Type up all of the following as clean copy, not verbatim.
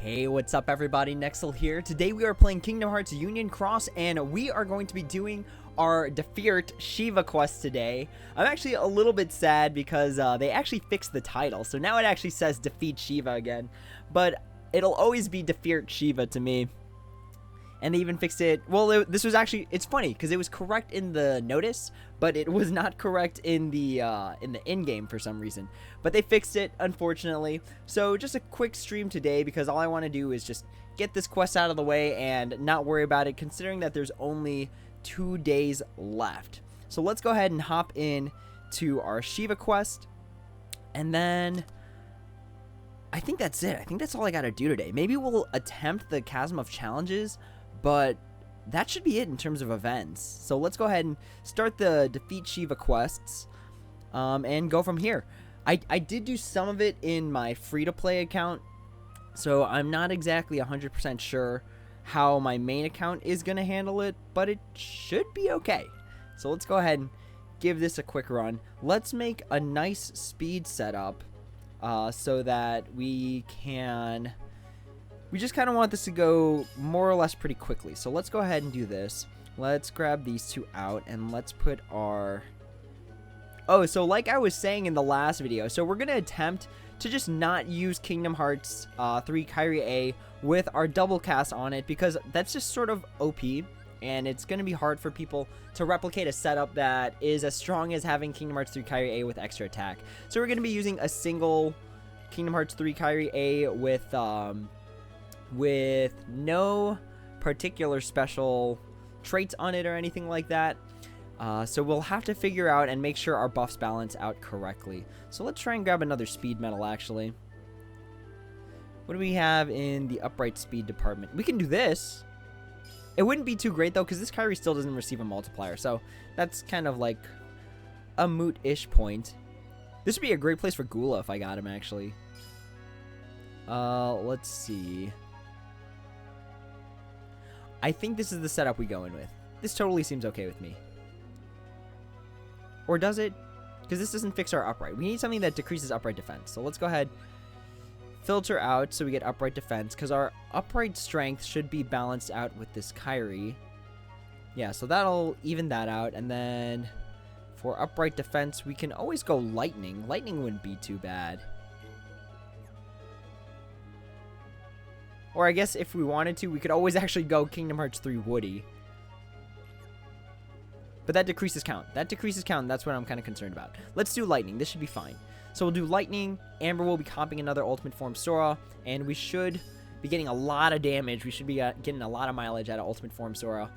Hey, what's up everybody, Nexel here. Today we are playing Kingdom Hearts Union Cross, and we are going to be doing our Defeart Shiva quest today. I'm actually a little bit sad because they actually fixed the title, so now it actually says Defeat Shiva again, but it'll always be Defeart Shiva to me. And they even fixed it. Well, this was actually, it's funny because it was correct in the notice, but it was not correct in the in-game for some reason. But they fixed it, unfortunately. So just a quick stream today because all I want to do is just get this quest out of the way and not worry about it, considering that there's only 2 days left. So let's go ahead and hop in to our Shiva quest, and then I think that's it. I think that's all I gotta do today. Maybe we'll attempt the Chasm of Challenges, but that should be it in terms of events. So let's go ahead and start the Defeat Shiva quests and go from here. I did do some of it in my free-to-play account, so I'm not exactly 100% sure how my main account is going to handle it, but it should be okay. So let's go ahead and give this a quick run. Let's make a nice speed setup so that we can... We just kind of want this to go more or less pretty quickly. So let's go ahead and do this. Let's grab these two out and let's put our... Oh, so like I was saying in the last video, so we're going to attempt to just not use Kingdom Hearts 3 Kyrie A with our double cast on it, because that's just sort of OP, and it's going to be hard for people to replicate a setup that is as strong as having Kingdom Hearts 3 Kyrie A with extra attack. So we're going to be using a single Kingdom Hearts 3 Kyrie A with no particular special traits on it or anything like that. So we'll have to figure out and make sure our buffs balance out correctly. So let's try and grab another speed medal, actually. What do we have in the upright speed department? We can do this. It wouldn't be too great, though, because this Kyrie still doesn't receive a multiplier. So that's kind of like a moot-ish point. This would be a great place for Gula if I got him, actually. Let's see. I think this is the setup we go in with. This totally seems okay with me. Or does it? Because this doesn't fix our upright. We need something that decreases upright defense. So let's go ahead, filter out so we get upright defense, because our upright strength should be balanced out with this Kyrie. Yeah, so that'll even that out. And then for upright defense, we can always go lightning. Lightning wouldn't be too bad. Or I guess if we wanted to, we could always actually go Kingdom Hearts 3 Woody. But that decreases count. That decreases count, and that's what I'm kind of concerned about. Let's do lightning. This should be fine. So we'll do lightning. Amber will be comping another ultimate form Sora, and we should be getting a lot of damage. We should be getting a lot of mileage out of ultimate form Sora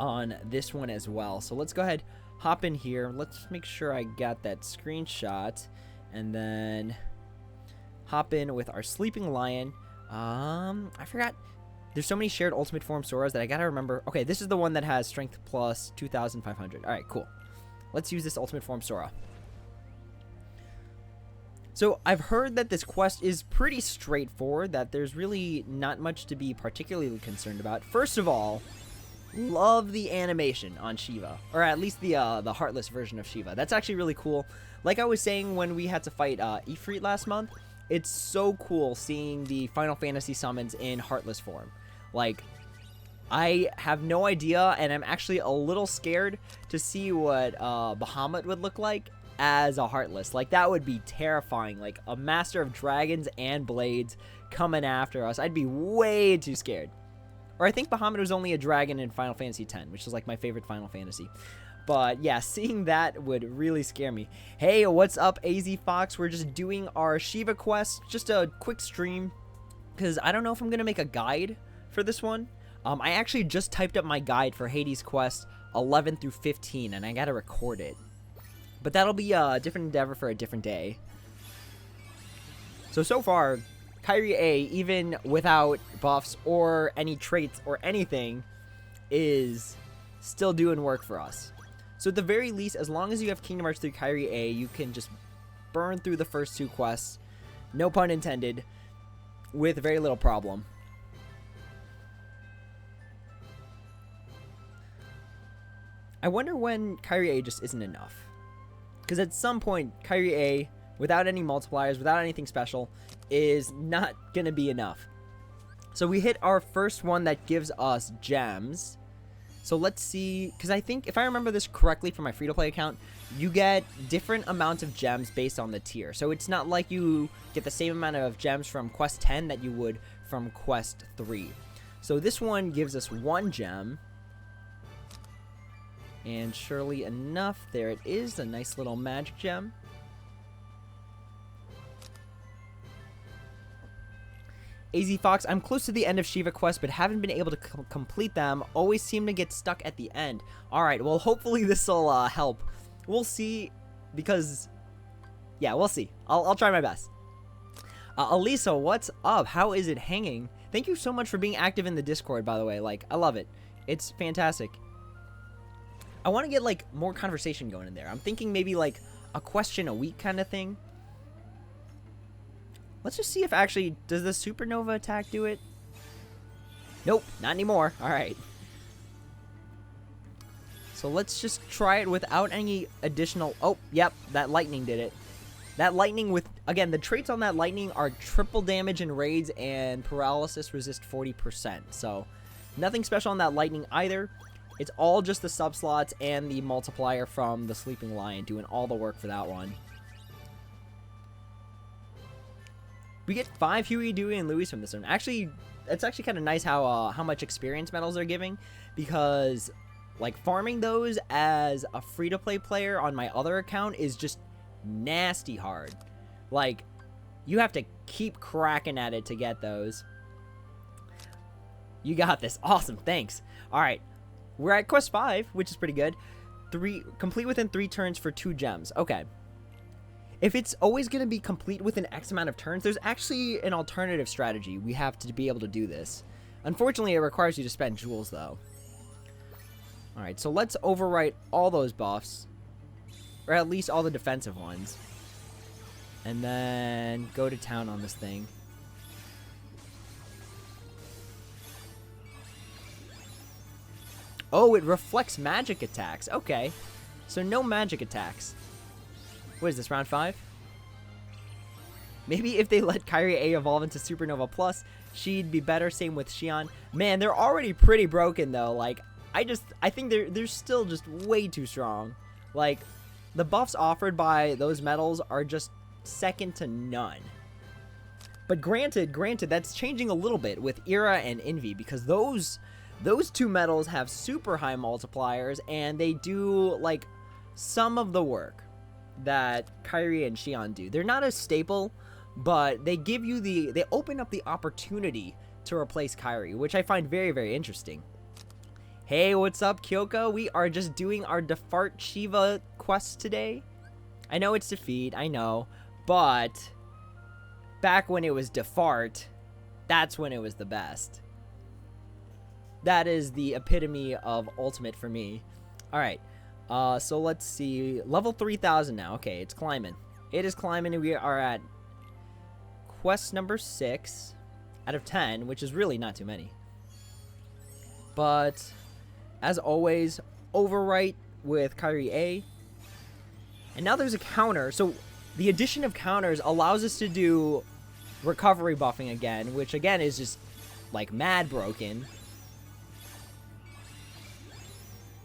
on this one as well. So let's go ahead, hop in here. Let's make sure I got that screenshot, and then hop in with our sleeping lion. I forgot. There's so many shared ultimate form Soras that I gotta remember. Okay, this is the one that has strength plus 2,500. All right, cool. Let's use this ultimate form Sora. So I've heard that this quest is pretty straightforward, that there's really not much to be particularly concerned about. First of all, love the animation on Shiva, or at least the Heartless version of Shiva. That's actually really cool. Like I was saying when we had to fight Ifrit last month, it's so cool seeing the Final Fantasy summons in Heartless form. Like, I have no idea, and I'm actually a little scared to see what Bahamut would look like as a Heartless. Like, that would be terrifying. Like, a master of dragons and blades coming after us. I'd be way too scared. Or I think Bahamut was only a dragon in Final Fantasy X, which is like my favorite Final Fantasy. But yeah, seeing that would really scare me. Hey, what's up, AZ Fox? We're just doing our Shiva quest. Just a quick stream, because I don't know if I'm going to make a guide for this one. I actually just typed up my guide for Hades Quest 11 through 15, and I got to record it. But that'll be a different endeavor for a different day. So far, Kyrie A, even without buffs or any traits or anything, is still doing work for us. So at the very least, as long as you have Kingdom Hearts 3 Kyrie A, you can just burn through the first 2 quests, no pun intended, with very little problem. I wonder when Kyrie A just isn't enough. Because at some point, Kyrie A, without any multipliers, without anything special, is not going to be enough. So we hit our first one that gives us gems. So let's see, because I think if I remember this correctly from my free-to-play account, you get different amounts of gems based on the tier. So it's not like you get the same amount of gems from quest 10 that you would from quest 3. So this one gives us 1 gem. And surely enough, there it is, a nice little magic gem. AZ Fox, I'm close to the end of Shiva quests, but haven't been able to complete them. Always seem to get stuck at the end. Alright, well, hopefully this will help. We'll see, because... yeah, we'll see. I'll try my best. Elisa, what's up? How is it hanging? Thank you so much for being active in the Discord, by the way. Like, I love it. It's fantastic. I want to get, like, more conversation going in there. I'm thinking maybe, like, a question a week kind of thing. Let's just see if actually, does the supernova attack do it? Nope, not anymore. Alright. So let's just try it without any additional... oh, yep, that lightning did it. That lightning with... again, the traits on that lightning are triple damage in raids and paralysis resist 40%. So, nothing special on that lightning either. It's all just the subslots and the multiplier from the Sleeping Lion doing all the work for that one. We get 5 Huey, Dewey, and Louie from this one. Actually, it's actually kind of nice how much experience medals they're giving, because like farming those as a free-to-play player on my other account is just nasty hard. Like, you have to keep cracking at it to get those. You got this. Awesome. Thanks. All right. We're at quest 5, which is pretty good. Complete within 3 turns for 2 gems. Okay. If it's always going to be complete within X amount of turns, there's actually an alternative strategy. We have to be able to do this. Unfortunately, it requires you to spend jewels, though. Alright, so let's overwrite all those buffs. Or at least all the defensive ones. And then go to town on this thing. Oh, it reflects magic attacks. Okay. So no magic attacks. What is this, round 5? Maybe if they let Kyrie A evolve into Supernova Plus, she'd be better. Same with Xion. Man, they're already pretty broken, though. Like, I think they're still just way too strong. Like, the buffs offered by those medals are just second to none. But granted, that's changing a little bit with Era and Envy, because those 2 medals have super high multipliers, and they do, like, some of the work that Kyrie and Xion do. They're not a staple, but they give you they open up the opportunity to replace Kyrie, which I find very, very interesting. Hey, what's up, Kyoko? We are just doing our Defeart Shiva quest today. I know it's Defeat, I know, but back when it was Defeart, that's when it was the best. That is the epitome of ultimate for me. Alright. So let's see. Level 3000 now. Okay, it's climbing. It is climbing, and we are at quest number 6 out of 10, which is really not too many. But, as always, overwrite with Kyrie A. And now there's a counter. So, the addition of counters allows us to do recovery buffing again, which again is just, like, mad broken.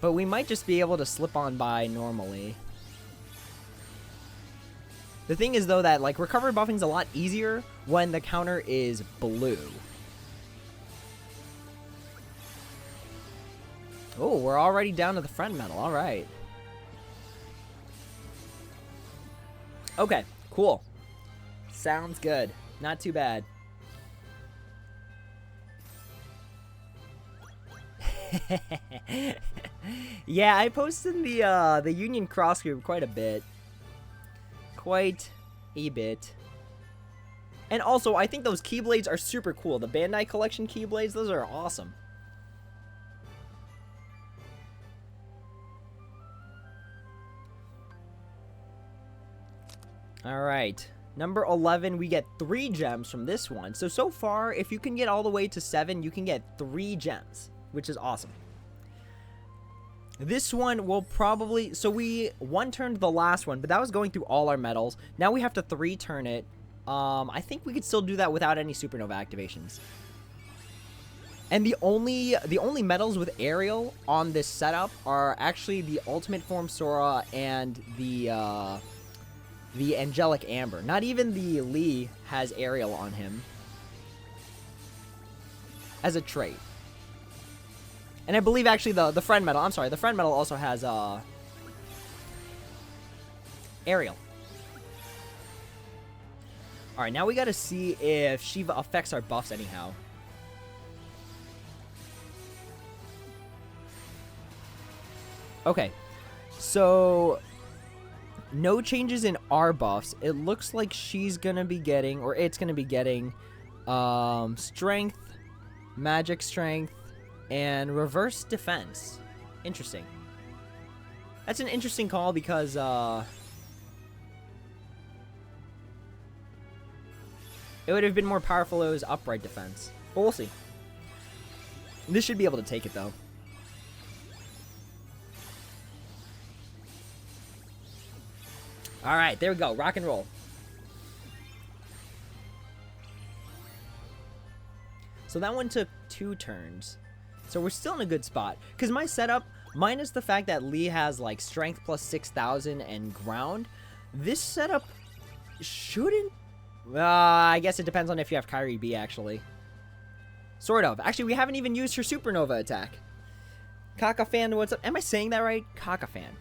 But we might just be able to slip on by normally. The thing is, though, that, like, recovery buffing's a lot easier when the counter is blue. Oh, we're already down to the friend medal. All right. Okay, cool. Sounds good. Not too bad. Yeah, I posted in the Union Cross group quite a bit. And also, I think those Keyblades are super cool. The Bandai Collection Keyblades, those are awesome. Alright. Number 11, we get 3 gems from this one. So far, if you can get all the way to 7, you can get 3 gems, which is awesome. This one will probably... so we 1-turned the last one, but that was going through all our medals. Now we have to 3-turn it. I think we could still do that without any supernova activations. And the only medals with aerial on this setup are actually the Ultimate Form Sora and the Angelic Amber. Not even the Lee has aerial on him as a trait. And I believe actually the friend medal, I'm sorry, the friend medal also has aerial. Alright, now we gotta see if Shiva affects our buffs anyhow. Okay, so no changes in our buffs. It looks like she's gonna be getting, or it's gonna be getting, strength, magic strength, and reverse defense. Interesting. That's an interesting call because, it would have been more powerful if it was upright defense. But we'll see. This should be able to take it, though. Alright, there we go. Rock and roll. So that one took 2 turns. So we're still in a good spot. Because my setup, minus the fact that Lee has like strength plus 6,000 and ground, this setup shouldn't... I guess it depends on if you have Kyrie B, actually. Sort of. Actually, we haven't even used her supernova attack. Kakafan, what's up? Am I saying that right? Kakafan.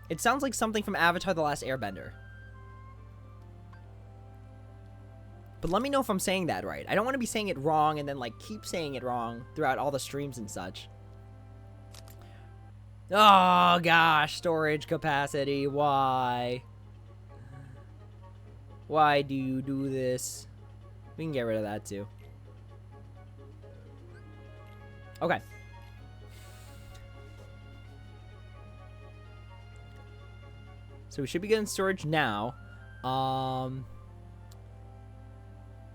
It sounds like something from Avatar: The Last Airbender. But let me know if I'm saying that right. I don't want to be saying it wrong and then, like, keep saying it wrong throughout all the streams and such. Oh, gosh. Storage capacity. Why? Why do you do this? We can get rid of that, too. Okay. So we should be getting storage now.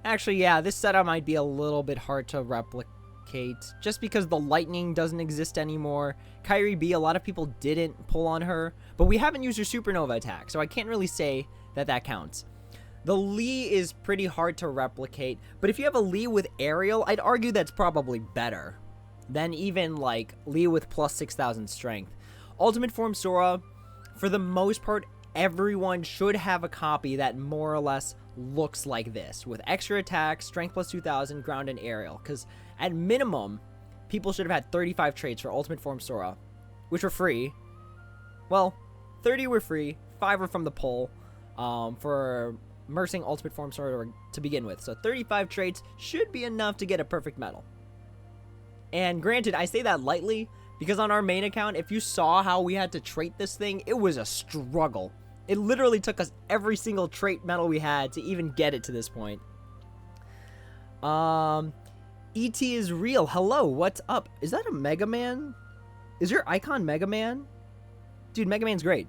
Actually, yeah, this setup might be a little bit hard to replicate just because the lightning doesn't exist anymore. Kyrie B, a lot of people didn't pull on her, but we haven't used her supernova attack, so I can't really say that that counts. The Lee is pretty hard to replicate, but if you have a Lee with aerial, I'd argue that's probably better than even, like, Lee with plus 6,000 strength. Ultimate Form Sora, for the most part, everyone should have a copy that more or less looks like this, with extra attack, strength plus 2,000, ground, and aerial, because at minimum, people should have had 35 traits for Ultimate Form Sora, which were free. Well, 30 were free, 5 were from the poll, for Mersing Ultimate Form Sora to begin with, so 35 traits should be enough to get a perfect medal. And granted, I say that lightly, because on our main account, if you saw how we had to trait this thing, it was a struggle. It literally took us every single trait medal we had to even get it to this point. E.T. is real. Hello, what's up? Is that a Mega Man? Is your icon Mega Man? Dude, Mega Man's great.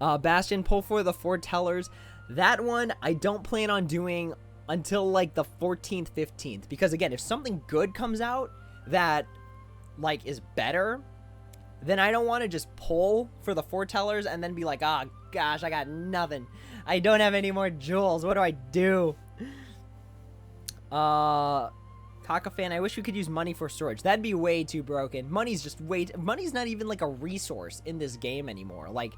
Bastion, pull for the foretellers. That one, I don't plan on doing until, like, the 14th, 15th. Because, again, if something good comes out that, like, is better, then I don't want to just pull for the foretellers and then be like, ah, gosh, I got nothing. I don't have any more jewels. What do I do? Kakafan, I wish we could use money for storage. That'd be way too broken. Money's just money's not even, like, a resource in this game anymore. Like,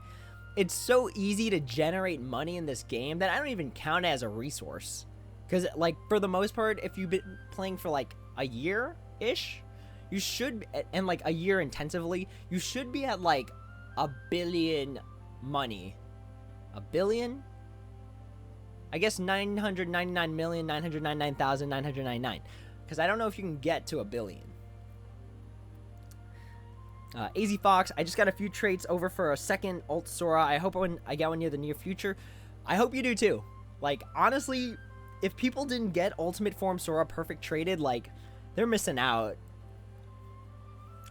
it's so easy to generate money in this game that I don't even count it as a resource. Because, like, for the most part, if you've been playing for, like, a year-ish, you should, and like a year intensively, you should be at like $1 billion money. $1 billion? I guess 999,999,999. Because I don't know if you can get to $1 billion. AZ Fox, I just got a few traits over for a second Ult Sora. I hope I get one near the near future. I hope you do too. Like, honestly, if people didn't get Ultimate Form Sora perfect traded, like, they're missing out.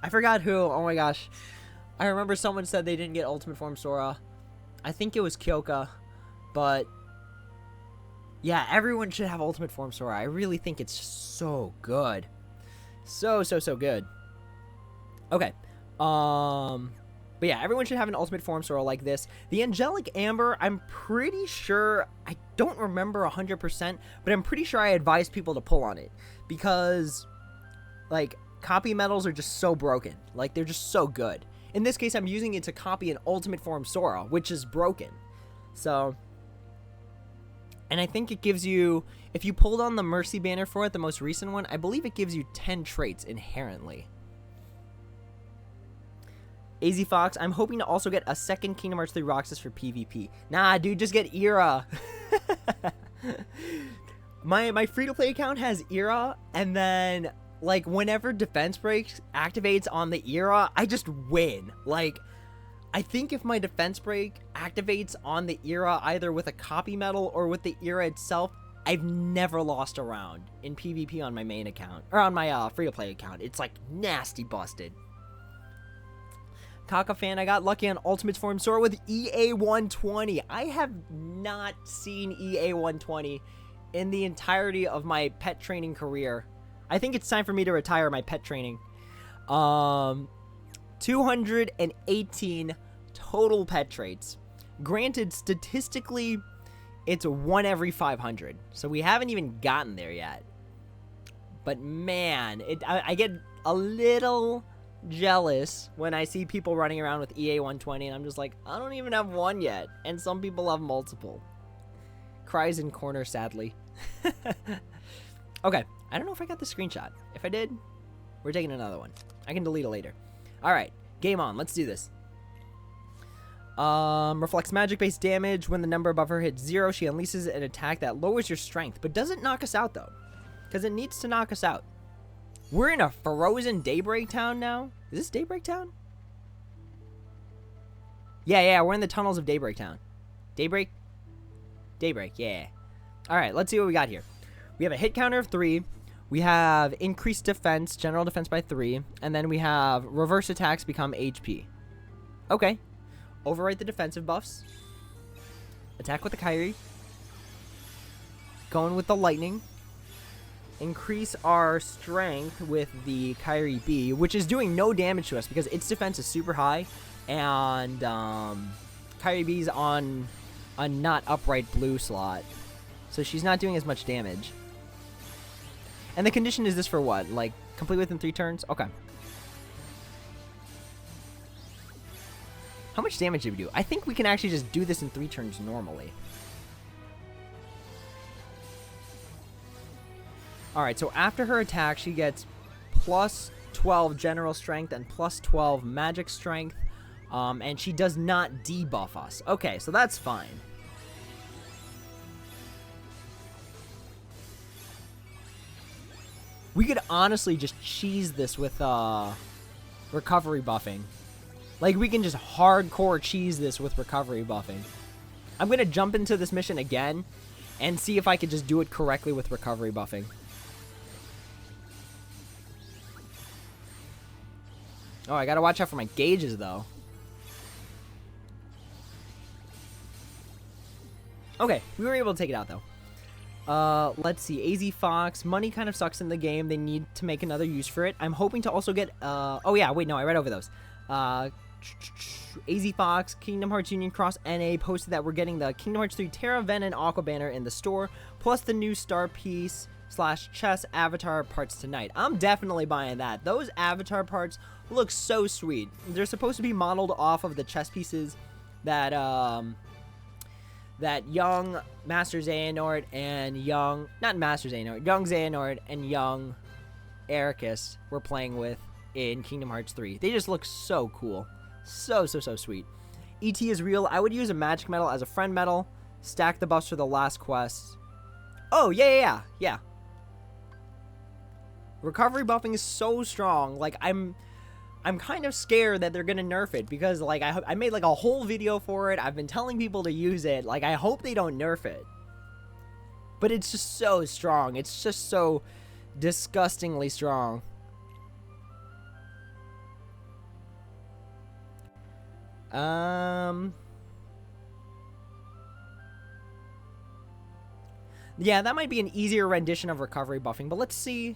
I forgot who. Oh my gosh. I remember someone said they didn't get Ultimate Form Sora. I think it was Kyoka. But yeah, everyone should have Ultimate Form Sora. I really think it's so good. So good. Okay. But yeah, everyone should have an Ultimate Form Sora like this. The Angelic Amber, I'm pretty sure, I don't remember 100%, but I'm pretty sure I advised people to pull on it. Because Like, copy medals are just so broken. Like, they're just so good. In this case, I'm using it to copy an ultimate form Sora, which is broken. So, and I think it gives you, if you pulled on the Mercy banner for it, the most recent one, I believe it gives you 10 traits inherently. AZ Fox, I'm hoping to also get a second Kingdom Hearts 3 Roxas for PvP. Nah, dude, just get Era. My free-to-play account has Era, and then, like, whenever Defense Break activates on the Era, I just win. Like, I think if my Defense Break activates on the Era, either with a copy medal or with the Era itself, I've never lost a round in PvP on my main account, or on my free-to-play account. It's, like, nasty busted. Kaka fan, I got lucky on Ultimate Form Sora with EA 120. I have not seen EA 120 in the entirety of my pet training career. I think it's time for me to retire my pet training. 218 total pet traits. Granted, statistically, it's 1 every 500. So we haven't even gotten there yet. But man, I get a little jealous when I see people running around with EA 120, and I'm just like, I don't even have one yet, and some people have multiple. Cries in corner, sadly. Okay, I don't know if I got the screenshot. If I did, we're taking another one. I can delete it later. Alright, game on, let's do this. Reflects magic based damage. When the number above her hits 0, she unleashes an attack that lowers your strength, but doesn't knock us out though, because it needs to knock us out. We're in a frozen Daybreak Town now. Is this Daybreak Town? Yeah, we're in the tunnels of Daybreak Town. Daybreak, yeah. Alright, let's see what we got here. We have a hit counter of 3. We have increased defense, general defense by 3. And then we have reverse attacks become HP. Okay. Overwrite the defensive buffs. Attack with the Kyrie. Going with the lightning. Increase our strength with the Kyrie B, which is doing no damage to us because its defense is super high, and Kyrie B's on a not upright blue slot, so she's not doing as much damage. And the condition is this for what? Like, complete within 3 turns? Okay. How much damage did we do? I think we can actually just do this in 3 turns normally. Alright, so after her attack, she gets plus 12 general strength and plus 12 magic strength. And she does not debuff us. Okay, so that's fine. We could honestly just cheese this with recovery buffing. Like, we can just hardcore cheese this with recovery buffing. I'm going to jump into this mission again and see if I can just do it correctly with recovery buffing. Oh, I gotta watch out for my gauges, though. Okay, we were able to take it out, though. Let's see. AZ Fox. Money kind of sucks in the game. They need to make another use for it. I'm hoping to also get... oh, yeah. Wait, no. I read over those. AZ Fox, Kingdom Hearts Union Cross NA posted that we're getting the Kingdom Hearts 3 Terra, Ven, and Aqua banner in the store, plus the new Star Piece / chess avatar parts tonight. I'm definitely buying that. Those avatar parts look so sweet. They're supposed to be modeled off of the chess pieces that that young Master Xehanort and young Xehanort and young Ericus were playing with in Kingdom Hearts 3. They just look so cool. So sweet. ET is real. I would use a magic medal as a friend medal. Stack the buffs for the last quest. Oh, yeah. Recovery buffing is so strong. Like, I'm kind of scared that they're gonna nerf it because, like, I made like a whole video for it. I've been telling people to use it. Like, I hope they don't nerf it. But it's just so strong. It's just so disgustingly strong. Yeah, that might be an easier rendition of recovery buffing, but let's see.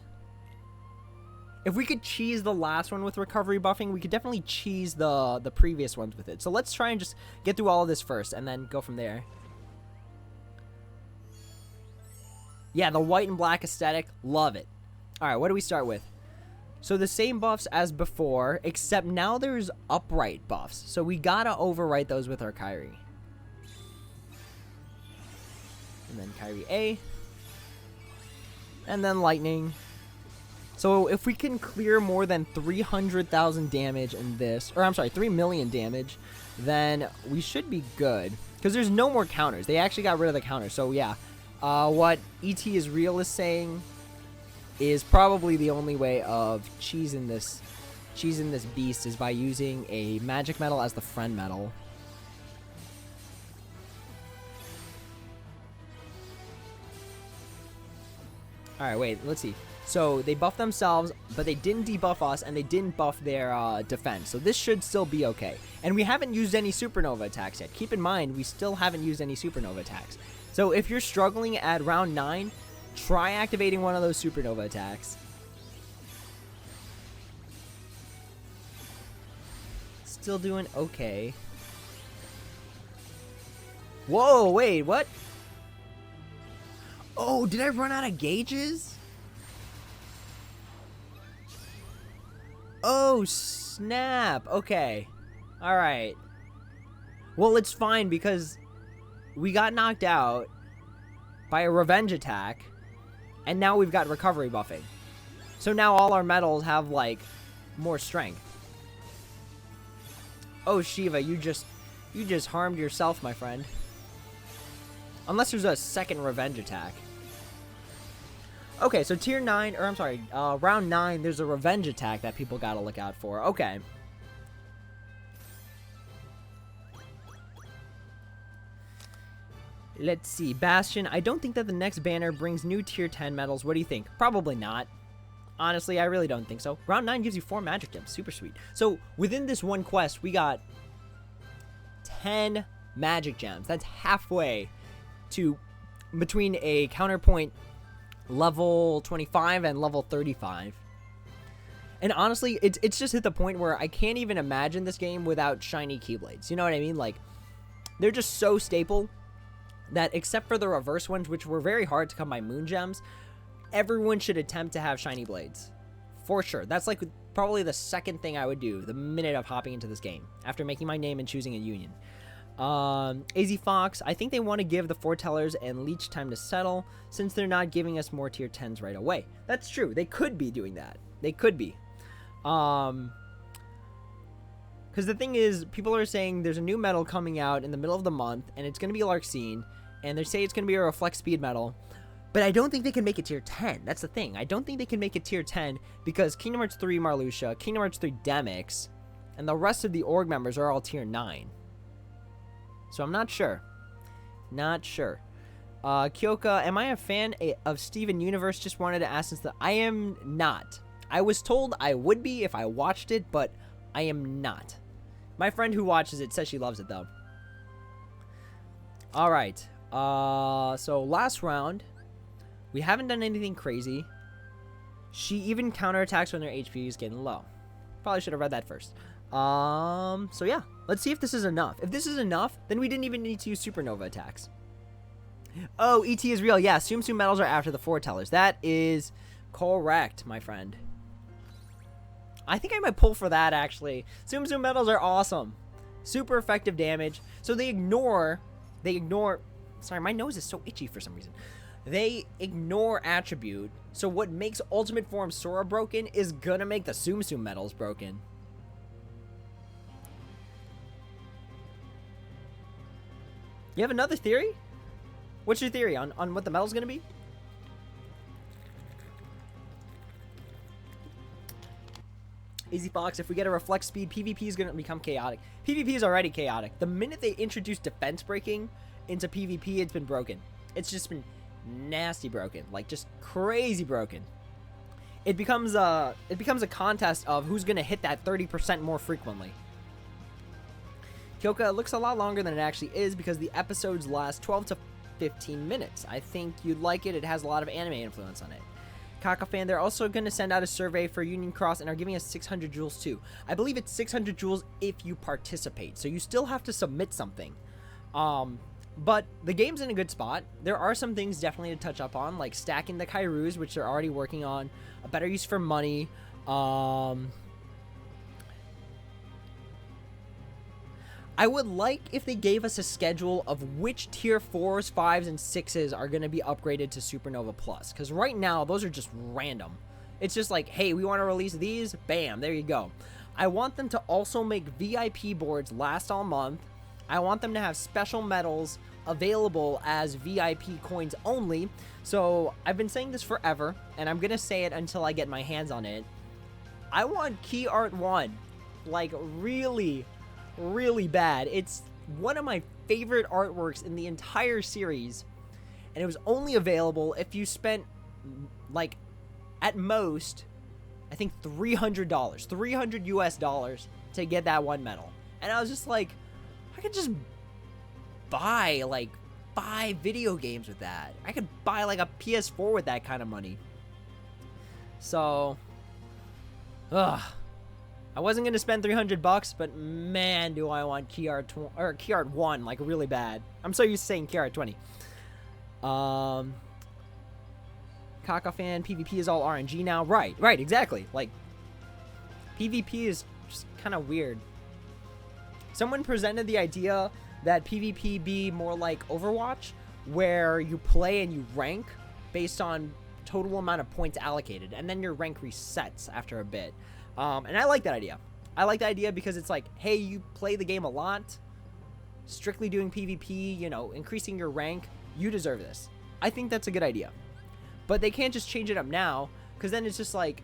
If we could cheese the last one with recovery buffing, we could definitely cheese the previous ones with it. So let's try and just get through all of this first and then go from there. Yeah, the white and black aesthetic, love it. All right, what do we start with? So the same buffs as before, except now there's upright buffs. So we gotta overwrite those with our Kyrie. And then Kyrie A. And then Lightning. So if we can clear more than 300,000 damage in this, or I'm sorry, 3 million damage, then we should be good. Because there's no more counters. They actually got rid of the counters. So yeah, what ET is real is saying is probably the only way of cheesing this beast is by using a magic metal as the friend metal. Alright, wait, let's see. So they buffed themselves, but they didn't debuff us, and they didn't buff their defense. So this should still be okay. And we haven't used any supernova attacks yet. Keep in mind, we still haven't used any supernova attacks. So if you're struggling at round 9, try activating one of those supernova attacks. Still doing okay. Whoa, wait, what? Oh, did I run out of gauges? Oh, snap. Okay. Alright. Well, it's fine because we got knocked out by a revenge attack, and now we've got recovery buffing. So now all our metals have, like, more strength. Oh, Shiva, you just harmed yourself, my friend. Unless there's a second revenge attack. Okay, so tier 9, or I'm sorry, round 9, there's a revenge attack that people gotta look out for. Okay. Let's see. Bastion, I don't think that the next banner brings new tier 10 medals. What do you think? Probably not. Honestly, I really don't think so. Round 9 gives you 4 magic gems. Super sweet. So, within this one quest, we got 10 magic gems. That's halfway to between a counterpoint level 25 and level 35. And honestly, it's just hit the point where I can't even imagine this game without shiny Keyblades. You know what I mean? Like, they're just so staple that except for the reverse ones, which were very hard to come by moon gems, everyone should attempt to have shiny blades. For sure. That's like probably the second thing I would do the minute of hopping into this game after making my name and choosing a union. AZ Fox, I think they want to give the foretellers and leech time to settle since they're not giving us more tier 10s right away. That's true. They could be doing that. They could be. Because the thing is, people are saying there's a new medal coming out in the middle of the month, and it's going to be Larxene, and they say it's going to be a Reflect Speed medal, but I don't think they can make it tier 10. That's the thing. I don't think they can make it tier 10 because Kingdom Hearts 3 Marluxia, Kingdom Hearts 3 Demix, and the rest of the org members are all tier 9. So I'm not sure. Not sure. Kyoka, am I a fan of Steven Universe? Just wanted to ask since I am not. I was told I would be if I watched it, but I am not. My friend who watches it says she loves it, though. Alright. So last round. We haven't done anything crazy. She even counterattacks when their HP is getting low. Probably should have read that first. So yeah. Let's see if this is enough. If this is enough, then we didn't even need to use supernova attacks. Oh, ET is real. Yeah, Tsum Tsum medals are after the foretellers. That is correct, my friend. I think I might pull for that, actually. Tsum Tsum medals are awesome. Super effective damage. So they ignore... Sorry, my nose is so itchy for some reason. They ignore attribute. So what makes Ultimate Form Sora broken is gonna make the Tsum Tsum medals broken. You have another theory? What's your theory on what the medal's gonna be? Easy Fox, if we get a Reflect Speed, PvP is gonna become chaotic. PvP is already chaotic. The minute they introduce defense breaking into PvP, it's been broken. It's just been nasty broken. Like, just crazy broken. It becomes a contest of who's gonna hit that 30% more frequently. Kyoka, it looks a lot longer than it actually is because the episodes last 12 to 15 minutes. I think you'd like it. It has a lot of anime influence on it. Kakafan, they're also going to send out a survey for Union Cross and are giving us 600 jewels too. I believe it's 600 jewels if you participate, so you still have to submit something. But the game's in a good spot. There are some things definitely to touch up on, like stacking the Kairus, which they're already working on, a better use for money, I would like if they gave us a schedule of which tier 4s, 5s, and 6s are going to be upgraded to Supernova Plus. Because right now, those are just random. It's just like, hey, we want to release these. Bam, there you go. I want them to also make VIP boards last all month. I want them to have special medals available as VIP coins only. So I've been saying this forever, and I'm going to say it until I get my hands on it. I want Key Art 1. Like, really bad. It's one of my favorite artworks in the entire series, and it was only available if you spent, like, at most, I think $300, 300 US dollars to get that one medal. And I was just like, I could just buy like 5 video games with that. I could buy like a PS4 with that kind of money. So, I wasn't gonna spend $300, but man, do I want Key Art 1 like really bad. I'm so used to saying Key Art 20. Kaka fan, PvP is all RNG now. Right, exactly. Like, PvP is just kind of weird. Someone presented the idea that PvP be more like Overwatch, where you play and you rank based on total amount of points allocated, and then your rank resets after a bit. And I like that idea. I like the idea because it's like, hey, you play the game a lot, strictly doing PvP, you know, increasing your rank, you deserve this. I think that's a good idea. But they can't just change it up now, because then it's just like,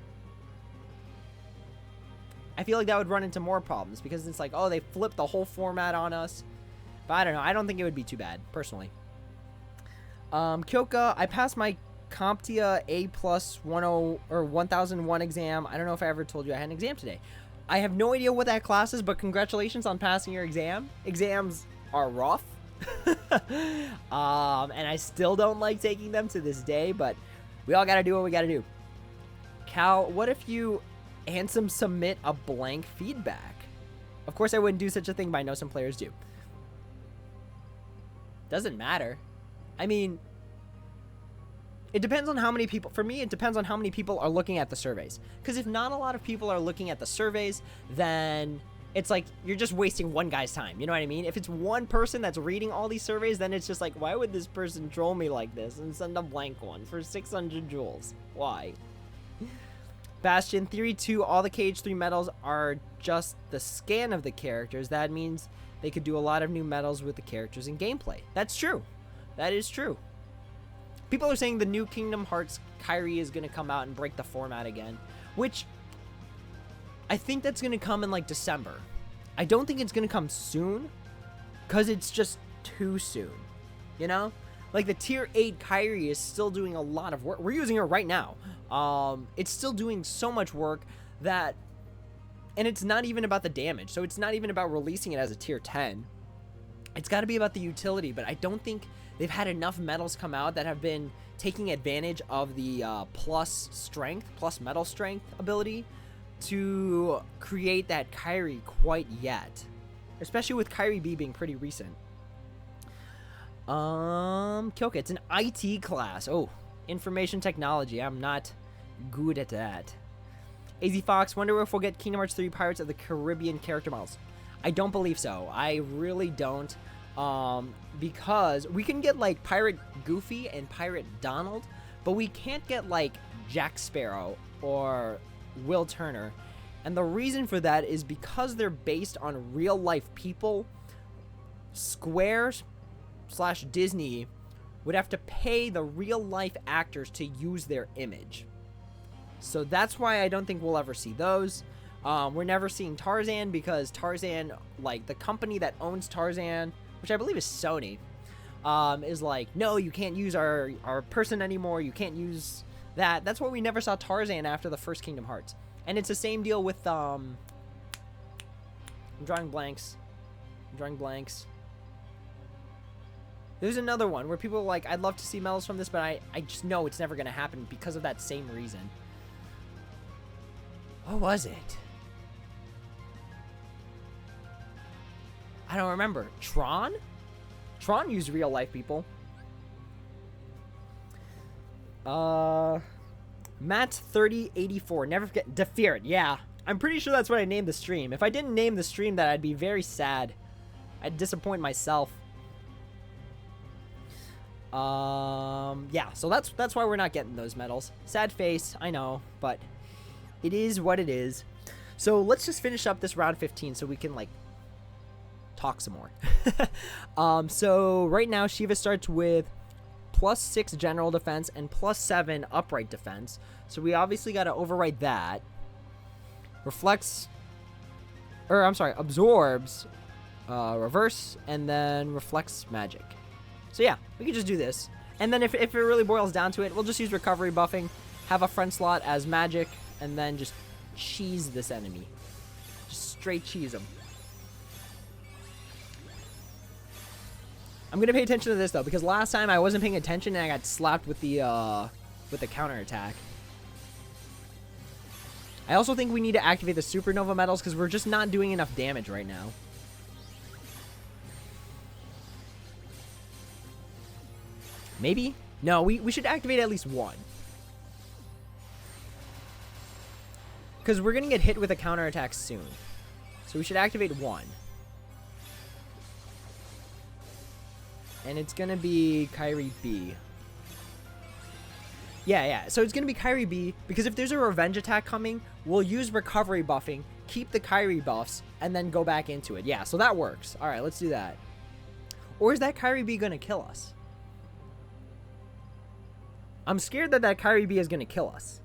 I feel like that would run into more problems, because it's like, oh, they flipped the whole format on us. But I don't know. I don't think it would be too bad, personally. Kyoka, I passed my CompTIA A+ 1001 exam. I don't know if I ever told you I had an exam today. I have no idea what that class is, but congratulations on passing your exam. Exams are rough. And I still don't like taking them to this day, but we all gotta do what we gotta do. Cal, what if you handsome submit a blank feedback? Of course I wouldn't do such a thing, but I know some players do. Doesn't matter. I mean, it depends on how many people, for me, it depends on how many people are looking at the surveys. Because if not a lot of people are looking at the surveys, then it's like, you're just wasting one guy's time. You know what I mean? If it's one person that's reading all these surveys, then it's just like, why would this person troll me like this and send a blank one for 600 jewels? Why? Bastion, Theory 2, all the KH3 medals are just the scan of the characters. That means they could do a lot of new medals with the characters in gameplay. That's true. That is true. People are saying the new Kingdom Hearts Kyrie is going to come out and break the format again, which I think that's going to come in like December. I don't think it's going to come soon, because it's just too soon, you know? Like the tier 8 Kyrie is still doing a lot of work. We're using her right now. It's still doing so much work that, and it's not even about the damage. So it's not even about releasing it as a tier 10. It's got to be about the utility, but I don't think they've had enough medals come out that have been taking advantage of the plus strength, plus metal strength ability to create that Kyrie quite yet. Especially with Kyrie B being pretty recent. Kyoka, it's an IT class. Oh, information technology. I'm not good at that. AZ Fox, wonder if we'll get Kingdom Hearts 3 Pirates of the Caribbean character models. I don't believe so. I really don't. Because we can get like Pirate Goofy and Pirate Donald, but we can't get like Jack Sparrow or Will Turner. And the reason for that is because they're based on real life people. Square/Disney would have to pay the real life actors to use their image. So that's why I don't think we'll ever see those. We're never seeing Tarzan because Tarzan, like the company that owns Tarzan, which I believe is Sony, is like, no, you can't use our person anymore. You can't use that. That's why we never saw Tarzan after the first Kingdom Hearts. And it's the same deal with, I'm drawing blanks. There's another one where people are like, I'd love to see medals from this, but I just know it's never going to happen because of that same reason. What was it? I don't remember. Tron? Tron used real life people. Matt3084. Never forget. Defeart. Yeah. I'm pretty sure that's what I named the stream. If I didn't name the stream that, I'd be very sad. I'd disappoint myself. Yeah, so that's why we're not getting those medals. Sad face, I know, but it is what it is. So let's just finish up this round 15 so we can, like, talk some more. So right now Shiva starts with +6 general defense and +7 upright defense. So we obviously got to overwrite that. Absorbs, reverse, and then reflects magic. So yeah, we can just do this. And then if it really boils down to it, we'll just use recovery buffing, have a front slot as magic, and then just cheese this enemy. Just straight cheese him. I'm gonna pay attention to this though, because last time I wasn't paying attention and I got slapped with the counterattack. I also think we need to activate the supernova medals because we're just not doing enough damage right now. Maybe? No, we should activate at least one. Because we're going to get hit with a counterattack soon. So we should activate one. And it's going to be Kyrie B. Yeah. So it's going to be Kyrie B, because if there's a revenge attack coming, we'll use recovery buffing, keep the Kyrie buffs, and then go back into it. Yeah, so that works. All right, let's do that. Or is that Kyrie B going to kill us? I'm scared that Kyrie B is going to kill us.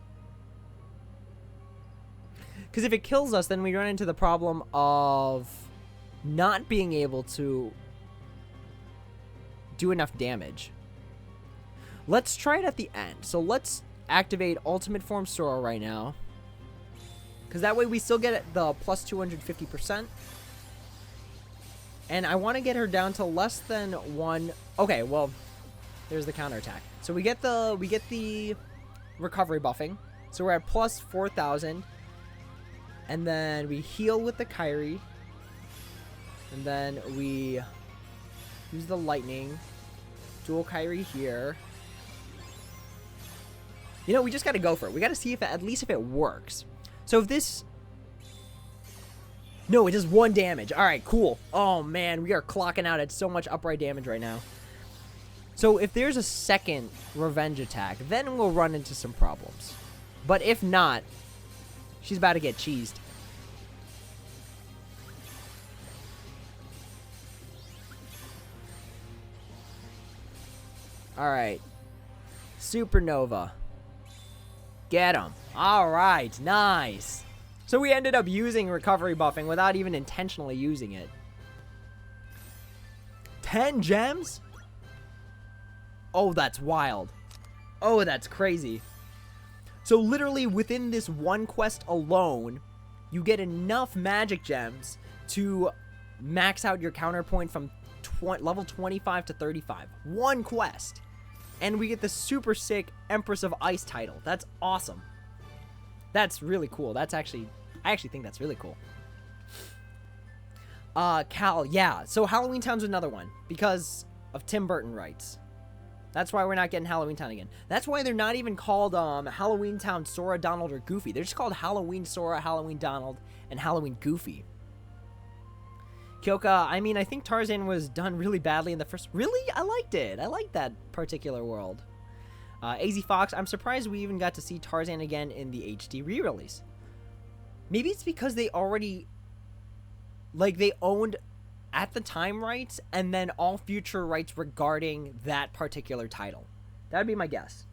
Because if it kills us, then we run into the problem of not being able to do enough damage. Let's try it at the end. So let's activate Ultimate Form Sora right now. Because that way we still get the plus 250%. And I want to get her down to less than 1. Okay, well, there's the counterattack. So we get the recovery buffing. So we're at plus 4,000. And then we heal with the Kyrie. And then we use the lightning. Dual Kyrie here. You know, we just got to go for it. We got to see if at least if it works. So if this... No, it does 1 damage. All right, cool. Oh, man, we are clocking out at so much upright damage right now. So if there's a second revenge attack, then we'll run into some problems. But if not, she's about to get cheesed. All right. Supernova. Get him. All right, nice. So we ended up using recovery buffing without even intentionally using it. 10 gems? Oh, that's wild. Oh, that's crazy. So literally within this one quest alone, you get enough magic gems to max out your counterpoint from level 25 to 35. One quest. And we get the super sick Empress of Ice title. That's awesome. That's really cool. I actually think that's really cool. Cal, yeah. So Halloween Town's another one because of Tim Burton rights. That's why we're not getting Halloween Town again. That's why they're not even called Halloween Town, Sora, Donald, or Goofy. They're just called Halloween Sora, Halloween Donald, and Halloween Goofy. Kyoka, I mean, I think Tarzan was done really badly in the first... Really? I liked it. I liked that particular world. AZ Fox, I'm surprised we even got to see Tarzan again in the HD re-release. Maybe it's because they already... Like, they owned, at the time, rights, and then all future rights regarding that particular title. That would be my guess.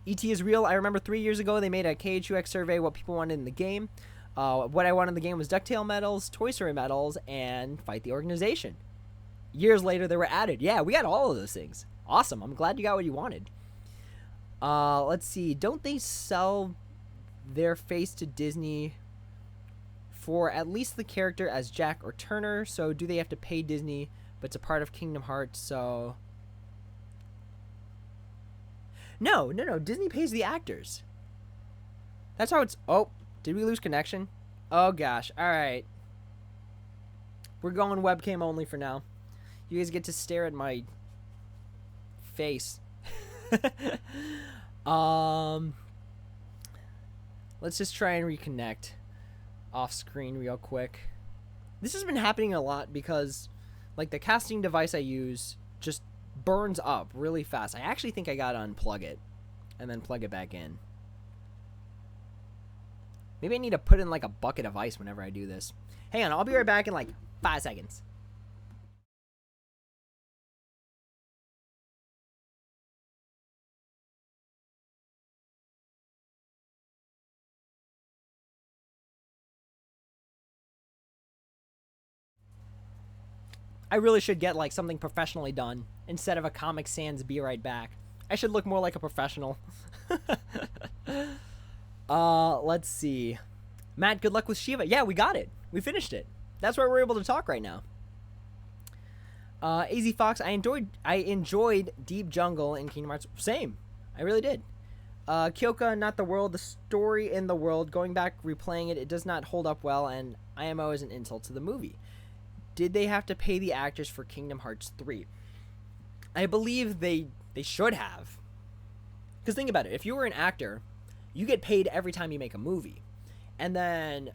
ET is real. I remember 3 years ago, they made a KHUX survey what people wanted in the game. What I wanted in the game was DuckTale medals, Toy Story medals, and Fight the Organization. Years later, they were added. Yeah, we got all of those things. Awesome. I'm glad you got what you wanted. Let's see. Don't they sell their face to Disney for at least the character as Jack or Turner? So do they have to pay Disney, but it's a part of Kingdom Hearts, so... No. Disney pays the actors. That's how it's... Oh, did we lose connection? Oh, gosh. All right. We're going webcam only for now. You guys get to stare at my face. Let's just try and reconnect off screen real quick. This has been happening a lot because, like, the casting device I use just burns up really fast. I actually think I gotta unplug it and then plug it back in. Maybe I need to put in, like, a bucket of ice whenever I do this. Hang on, I'll be right back in, like, 5 seconds. I really should get, like, something professionally done instead of a Comic Sans be right back. I should look more like a professional. Let's see. Matt, good luck with Shiva. Yeah, we got it. We finished it. That's why we're able to talk right now. AZ Fox, I enjoyed Deep Jungle in Kingdom Hearts. Same. I really did. Kyoka, not the world, the story in the world. Going back, replaying it, it does not hold up well, and IMO is an insult to the movie. Did they have to pay the actors for Kingdom Hearts 3? I believe they should have. Because think about it. If you were an actor, you get paid every time you make a movie. And then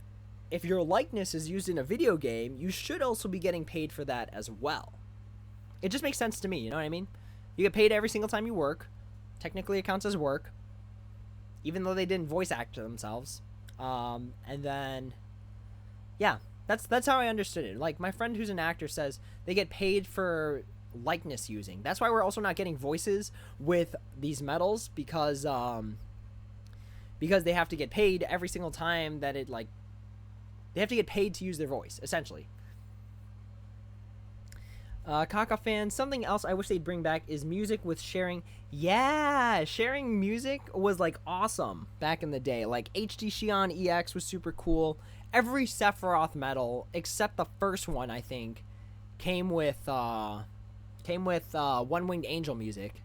if your likeness is used in a video game, you should also be getting paid for that as well. It just makes sense to me, you know what I mean? You get paid every single time you work. Technically, it counts as work. Even though they didn't voice act themselves. And then, yeah. That's how I understood it. Like, my friend who's an actor says they get paid for likeness using. That's why we're also not getting voices with these medals, because they have to get paid every single time that it, like, they have to get paid to use their voice, essentially. Kaka fans, something else I wish they'd bring back is music with sharing. Yeah, sharing music was, like, awesome back in the day. Like, HD Shion EX was super cool. Every Sephiroth medal, except the first one, I think, came with One-Winged Angel music.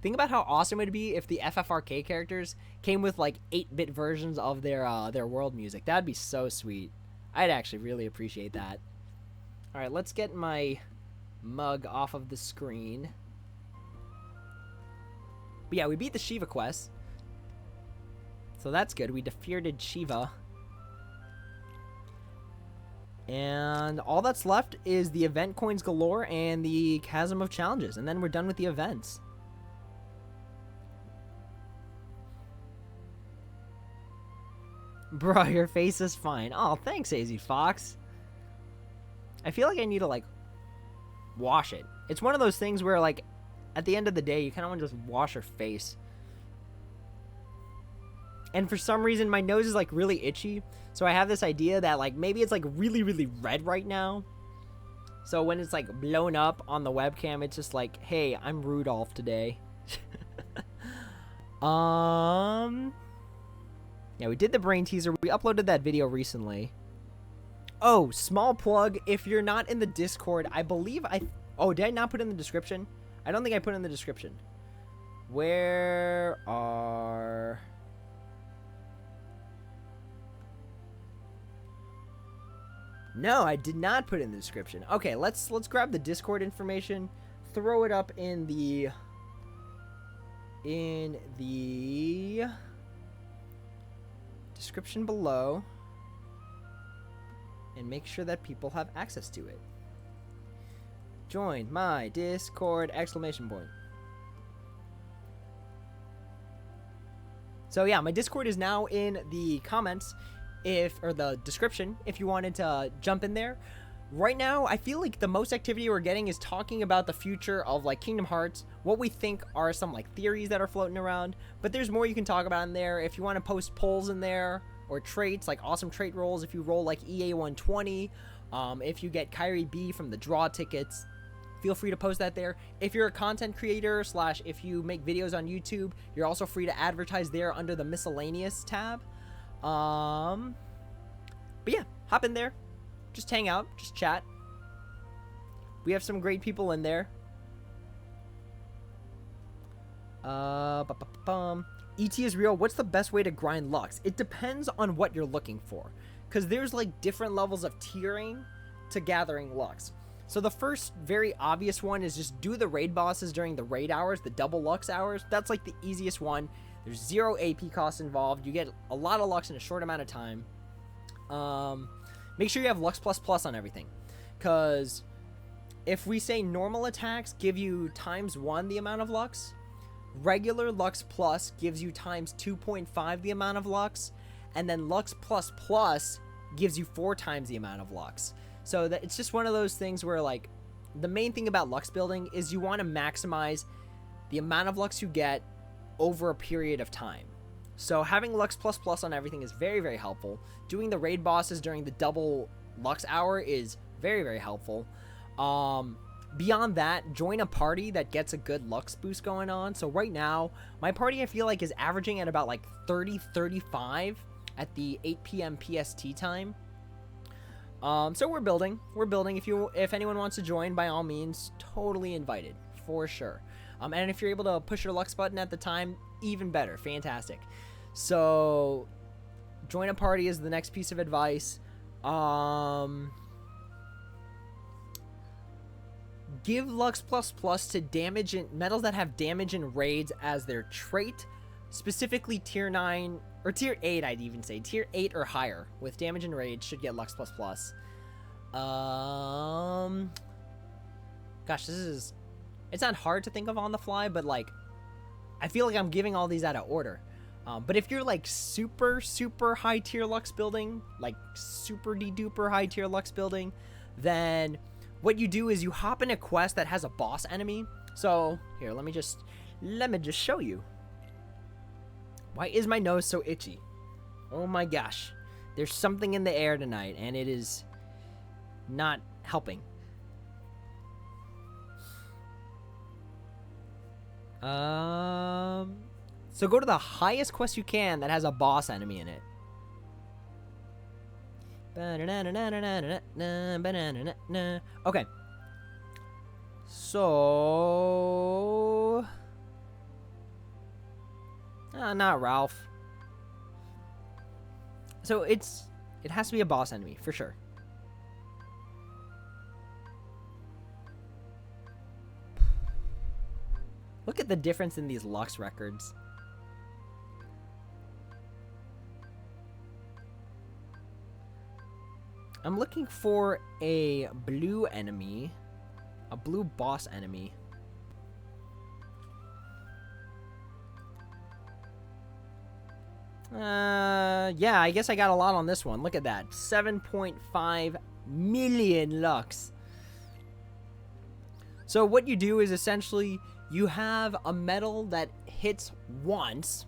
Think about how awesome it would be if the FFRK characters came with, like, 8-bit versions of their world music. That'd be so sweet. I'd actually really appreciate that. All right, let's get my mug off of the screen. But yeah, we beat the Shiva quest. So that's good. We defeated Shiva. And all that's left is the event coins galore and the Chasm of Challenges. And then we're done with the events. Bro, your face is fine. Oh, thanks, AZ Fox. I feel like I need to, like, wash it. It's one of those things where, like, at the end of the day, you kind of want to just wash your face. And for some reason, my nose is, like, really itchy. So I have this idea that, like, maybe it's, like, really, really red right now. So when it's, like, blown up on the webcam, it's just like, hey, I'm Rudolph today. Yeah, we did the brain teaser. We uploaded that video recently. Oh, small plug. If you're not in the Discord, I believe oh, did I not put in the description? I don't think I put in the description. Where are... No, I did not put in the description. Okay, let's grab the Discord information, throw it up in the description below, and make sure that people have access to it. Join my Discord! ! So yeah, my Discord is now in the comments, or the description, if you wanted to jump in there. Right now, I feel like the most activity we're getting is talking about the future of, like, Kingdom Hearts, what we think are some, like, theories that are floating around, but there's more you can talk about in there. If you want to post polls in there, or traits, like awesome trait rolls, if you roll, like, EA 120, if you get Kyrie B from the draw tickets, feel free to post that there. If you're a content creator, / if you make videos on YouTube, you're also free to advertise there under the miscellaneous tab. But yeah, hop in there, just hang out, just chat. We have some great people in there. ET is real. What's the best way to grind Lux? It depends on what you're looking for, because there's, like, different levels of tiering to gathering Lux. So the first very obvious one is just do the raid bosses during the raid hours, the double Lux hours. That's, like, the easiest one. There's 0 AP costs involved. You get a lot of Lux in a short amount of time. Make sure you have Lux ++ on everything, because if we say normal attacks give you ×1 the amount of Lux, regular Lux Plus gives you ×2.5 the amount of Lux, and then Lux ++ gives you 4 times the amount of Lux. So that it's just one of those things where, like, the main thing about Lux building is you want to maximize the amount of Lux you get over a period of time. So having Lux ++ on everything is very, very helpful. Doing the raid bosses during the double Lux hour is very, very helpful. Beyond that, join a party that gets a good Lux boost going on. So right now, my party, I feel like, is averaging at about like 30-35 at the 8 p.m. PST time. So we're building. If anyone wants to join, by all means, totally invited, for sure. And if you're able to push your Lux button at the time, even better. Fantastic. So join a party is the next piece of advice. Give Lux ++ to damage in metals that have damage in raids as their trait, specifically tier 9 or tier 8. I'd even say tier 8 or higher with damage in raids should get Lux ++. Gosh, it's not hard to think of on the fly, but like I feel like I'm giving all these out of order. But if you're like super high tier Lux building, like super de-duper high tier Lux building, then what you do is you hop in a quest that has a boss enemy. So here, let me just show you. Why is my nose so itchy? Oh my gosh, there's something in the air tonight, and it is not helping. So go to the highest quest you can that has a boss enemy in it. Okay. So not Ralph. So it has to be a boss enemy for sure. Look at the difference in these Lux records. I'm looking for a blue enemy, a blue boss enemy. Yeah, I guess I got a lot on this one. Look at that, 7.5 million Lux. So what you do is essentially you have a metal that hits once,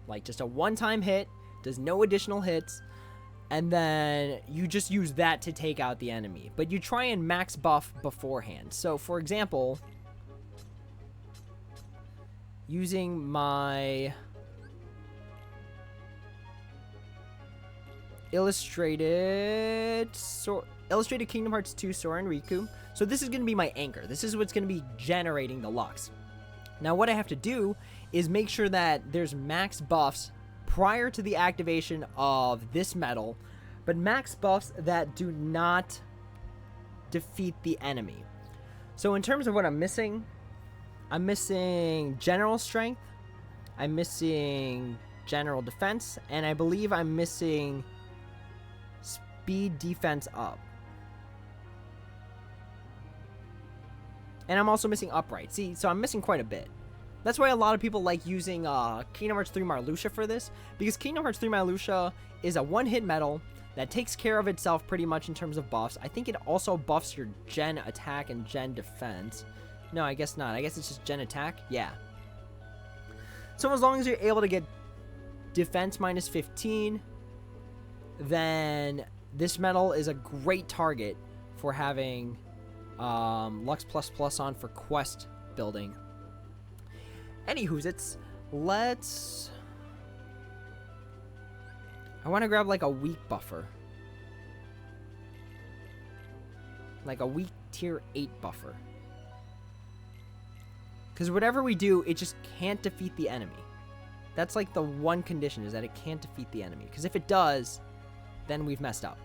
like just a one-time hit, does no additional hits, and then you just use that to take out the enemy. But you try and max buff beforehand. So for example, using my Illustrated Kingdom Hearts 2 Sora and Riku. So this is going to be my anchor. This is what's going to be generating the Lux. Now what I have to do is make sure that there's max buffs prior to the activation of this metal, but max buffs that do not defeat the enemy. So in terms of what I'm missing general strength, I'm missing general defense, and I believe I'm missing speed defense up. And I'm also missing upright. See, so I'm missing quite a bit. That's why a lot of people like using Kingdom Hearts 3 Marluxia for this, because Kingdom Hearts 3 Marluxia is a one-hit metal that takes care of itself pretty much in terms of buffs. I think it also buffs your gen attack and gen defense. No, I guess not. I guess it's just gen attack. Yeah. So as long as you're able to get defense -15, then this metal is a great target for having Lux ++ on for quest building. Anywho's, I want to grab like a weak buffer. Like a weak tier 8 buffer. Because whatever we do, it just can't defeat the enemy. That's like the one condition, is that it can't defeat the enemy. Because if it does, then we've messed up.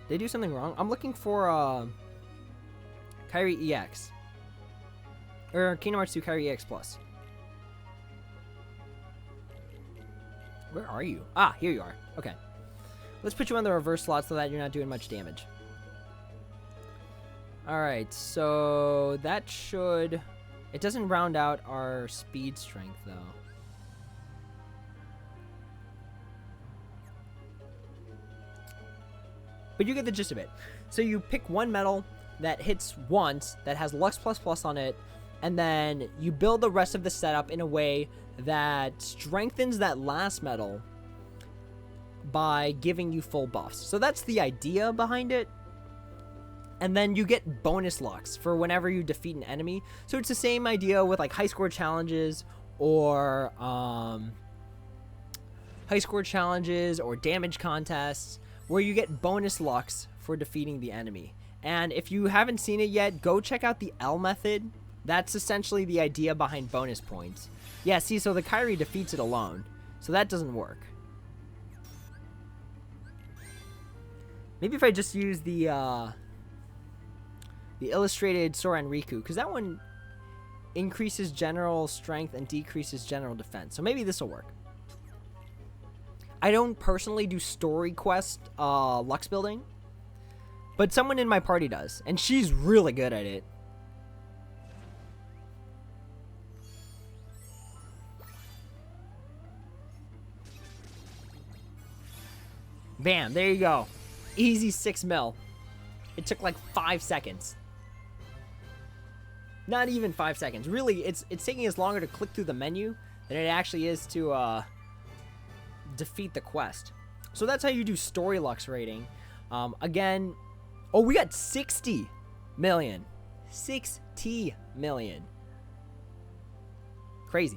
Did they do something wrong? I'm looking for Kyrie EX. Or Kingdom Hearts 2 Kyrie EX Plus. Where are you? Ah, here you are. Okay. Let's put you on the reverse slot so that you're not doing much damage. Alright, so that should... It doesn't round out our speed strength, though. But you get the gist of it. So you pick one medal that hits once, that has Lux++ on it, and then you build the rest of the setup in a way that strengthens that last medal by giving you full buffs. So that's the idea behind it. And then you get bonus Lux for whenever you defeat an enemy. So it's the same idea with like high score challenges or damage contests where you get bonus Lux for defeating the enemy. And if you haven't seen it yet, go check out the L method. That's essentially the idea behind bonus points. Yeah, see, so the Kyrie defeats it alone. So that doesn't work. Maybe if I just use the illustrated Sora and Riku, because that one increases general strength and decreases general defense. So maybe this will work. I don't personally do story quest Lux building, but someone in my party does, and she's really good at it. Bam, there you go. Easy 6 mil. It took like 5 seconds. Not even 5 seconds. Really, it's taking us longer to click through the menu than it actually is to defeat the quest. So that's how you do story Lux rating. Again, oh, we got 60 million. 60 million. Crazy.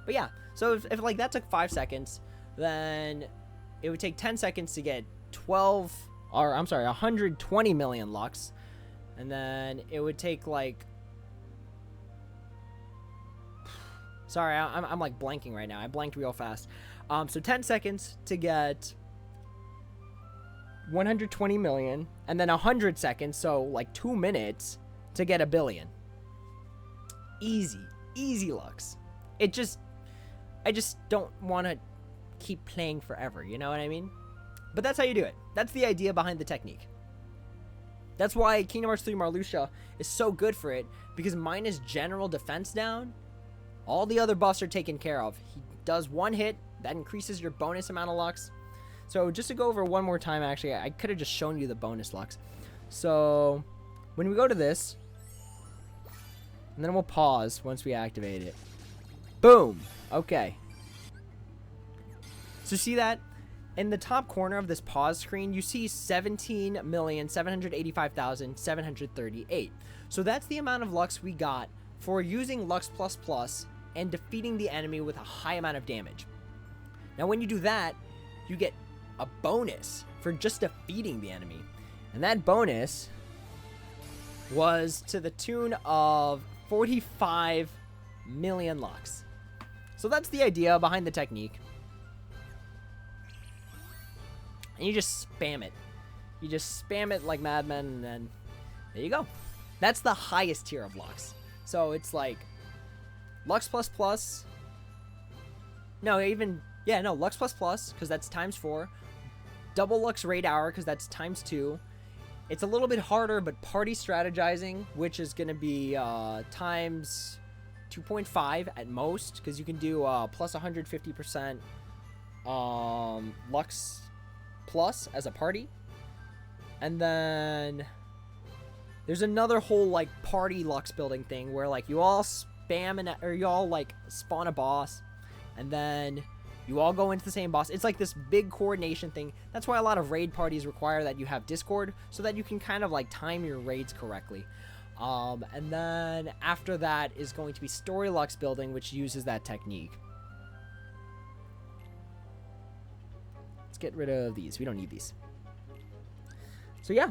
But yeah, so if like that took 5 seconds, then it would take 10 seconds to get 120 million Lux. And then it would take like... Sorry, I'm like blanking right now. I blanked real fast. So 10 seconds to get 120 million. And then 100 seconds, so like 2 minutes, to get 1 billion. Easy. Easy Lux. I just don't want to keep playing forever, you know what I mean? But that's how you do it. That's the idea behind the technique. That's why Kingdom Hearts 3 Marluxia is so good for it, because minus general defense down, all the other buffs are taken care of. He does one hit, that increases your bonus amount of Lux. So just to go over one more time, actually, I could have just shown you the bonus Lux. So when we go to this, and then we'll pause once we activate it. Boom. Okay. So see that? In the top corner of this pause screen, you see 17,785,738. So that's the amount of Lux we got for using Lux++ and defeating the enemy with a high amount of damage. Now when you do that, you get a bonus for just defeating the enemy. And that bonus was to the tune of 45 million Lux. So that's the idea behind the technique. And you just spam it. You just spam it like madmen, and then there you go. That's the highest tier of Lux. So it's like Lux++. No, Lux++, because that's times 4. Double Lux Raid Hour, because that's times 2. It's a little bit harder, but party strategizing, which is going to be times 2.5 at most, because you can do plus 150% Lux Plus as a party. And then there's another whole like party Lux building thing where like you all spam or you all like spawn a boss, and then you all go into the same boss. It's like this big coordination thing. That's why a lot of raid parties require that you have Discord, so that you can kind of like time your raids correctly. And then after that is going to be story Lux building, which uses that technique. Let's get rid of these. We don't need these. So yeah,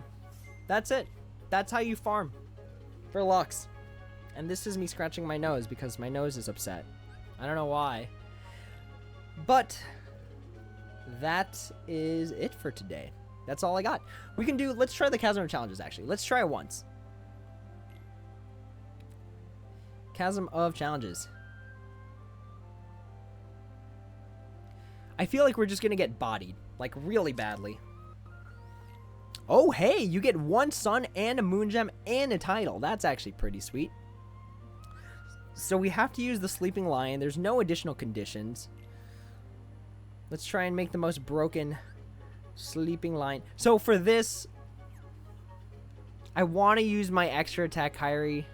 that's it. That's how you farm for Lux. And this is me scratching my nose because my nose is upset. I don't know why. But that is it for today. That's all I got. We can do, let's try the Chasm challenges actually. Let's try it once. Chasm of Challenges. I feel like we're just going to get bodied. Like, really badly. Oh, hey, you get 1 sun and a moon gem and a title. That's actually pretty sweet. So we have to use the Sleeping Lion. There's no additional conditions. Let's try and make the most broken Sleeping Lion. So for this, I want to use my extra attack Kyrie,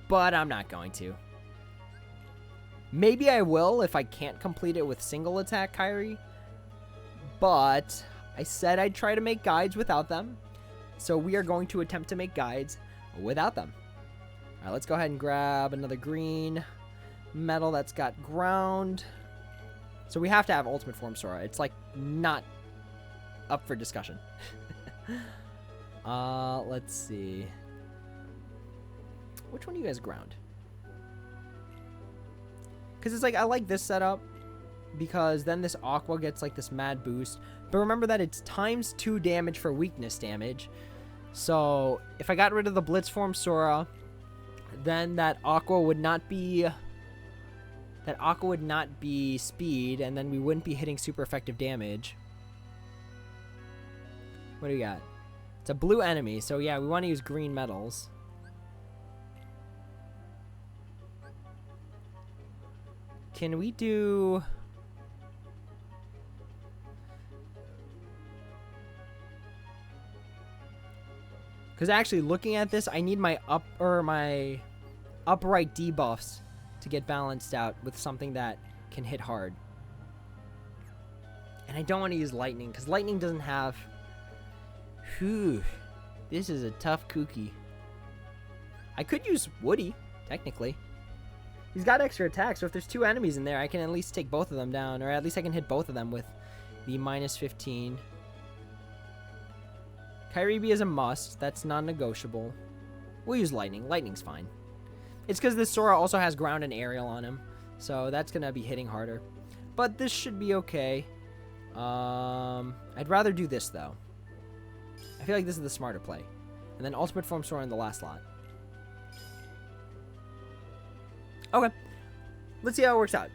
but I'm not going to. Maybe I will if I can't complete it with single attack Kyrie, but I said I'd try to make guides without them, so we are going to attempt to make guides without them. All right, let's go ahead and grab another green metal that's got ground. So we have to have Ultimate Form Sora. It's like not up for discussion. Let's see. Which one do you guys ground? Because it's like, I like this setup because then this Aqua gets like this mad boost. But remember that it's ×2 damage for weakness damage. So if I got rid of the Blitz Form Sora, then that Aqua would not be speed, and then we wouldn't be hitting super effective damage. What do we got? It's a blue enemy, so yeah, we want to use green metals. Can we do... Because actually, looking at this, I need my upright debuffs to get balanced out with something that can hit hard. And I don't want to use lightning, because lightning doesn't have... Whew. This is a tough cookie. I could use Woody, technically. He's got extra attack, so if there's 2 enemies in there, I can at least take both of them down, or at least I can hit both of them with the -15. Kyrie is a must. That's non-negotiable. We'll use lightning. Lightning's fine. It's because this Sora also has ground and aerial on him, so that's going to be hitting harder. But this should be okay. I'd rather do this, though. I feel like this is the smarter play. And then Ultimate Form Sora in the last slot. Okay. Let's see how it works out.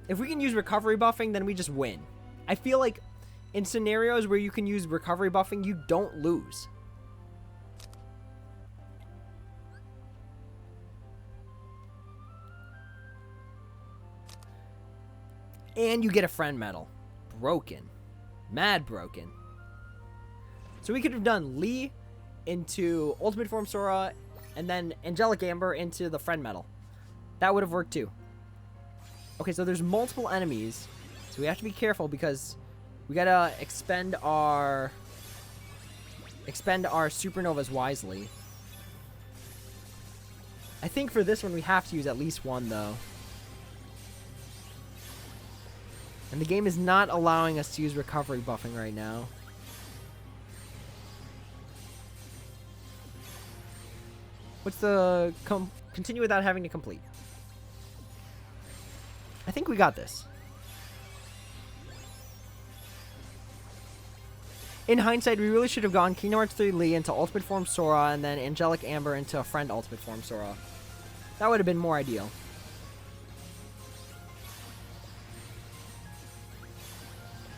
If we can use recovery buffing, then we just win. I feel like in scenarios where you can use recovery buffing, you don't lose. And you get a friend medal. Broken. Mad broken. So we could have done Lee into Ultimate Form Sora and then Angelic Amber into the friend medal. That would have worked too. Okay, so there's multiple enemies. So we have to be careful because we gotta expend our supernovas wisely. I think for this one we have to use at least one though. And the game is not allowing us to use recovery buffing right now. What's the... continue without having to complete. I think we got this. In hindsight, we really should have gone Kingdom Hearts 3 Lee into Ultimate Form Sora and then Angelic Amber into a friend Ultimate Form Sora. That would have been more ideal.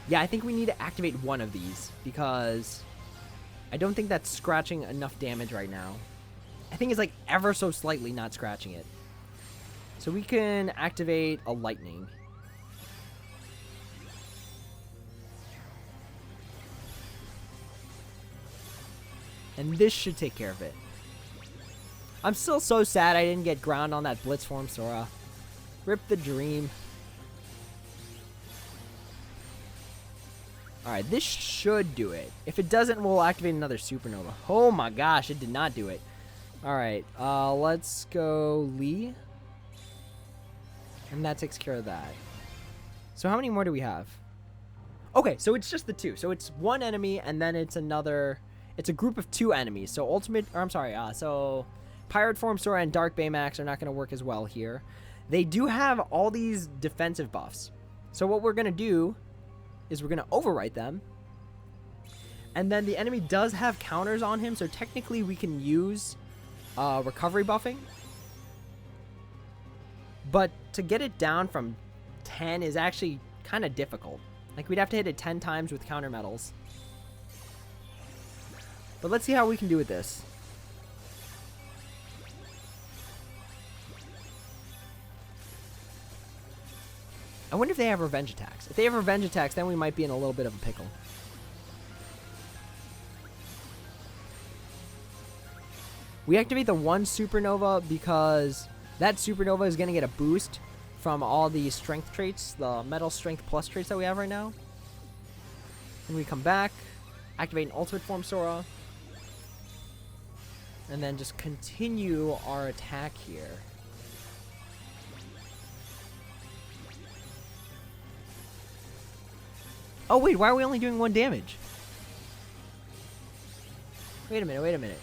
Yeah, I think we need to activate one of these because I don't think that's scratching enough damage right now. I think it's like ever so slightly not scratching it. So we can activate a lightning. And this should take care of it. I'm still so sad I didn't get ground on that Blitz Form Sora. Rip the dream. Alright, this should do it. If it doesn't, we'll activate another Supernova. Oh my gosh, it did not do it. Alright, let's go Lee. And that takes care of that. So how many more do we have? Okay, so it's just the 2. So it's one enemy, and then it's another... It's a group of 2 enemies. So so Pirate Form Sora and Dark Baymax are not going to work as well here. They do have all these defensive buffs. So what we're going to do is we're going to overwrite them. And then the enemy does have counters on him, so technically we can use recovery buffing. But to get it down from 10 is actually kind of difficult. Like, we'd have to hit it 10 times with counter metals. But let's see how we can do with this. I wonder if they have revenge attacks. If they have revenge attacks, then we might be in a little bit of a pickle. We activate the one supernova because that supernova is going to get a boost from all the strength traits, the metal strength plus traits that we have right now. And we come back, activate an ultimate form Sora, and then just continue our attack here. Oh wait, why are we only doing 1 damage? Wait a minute, wait a minute.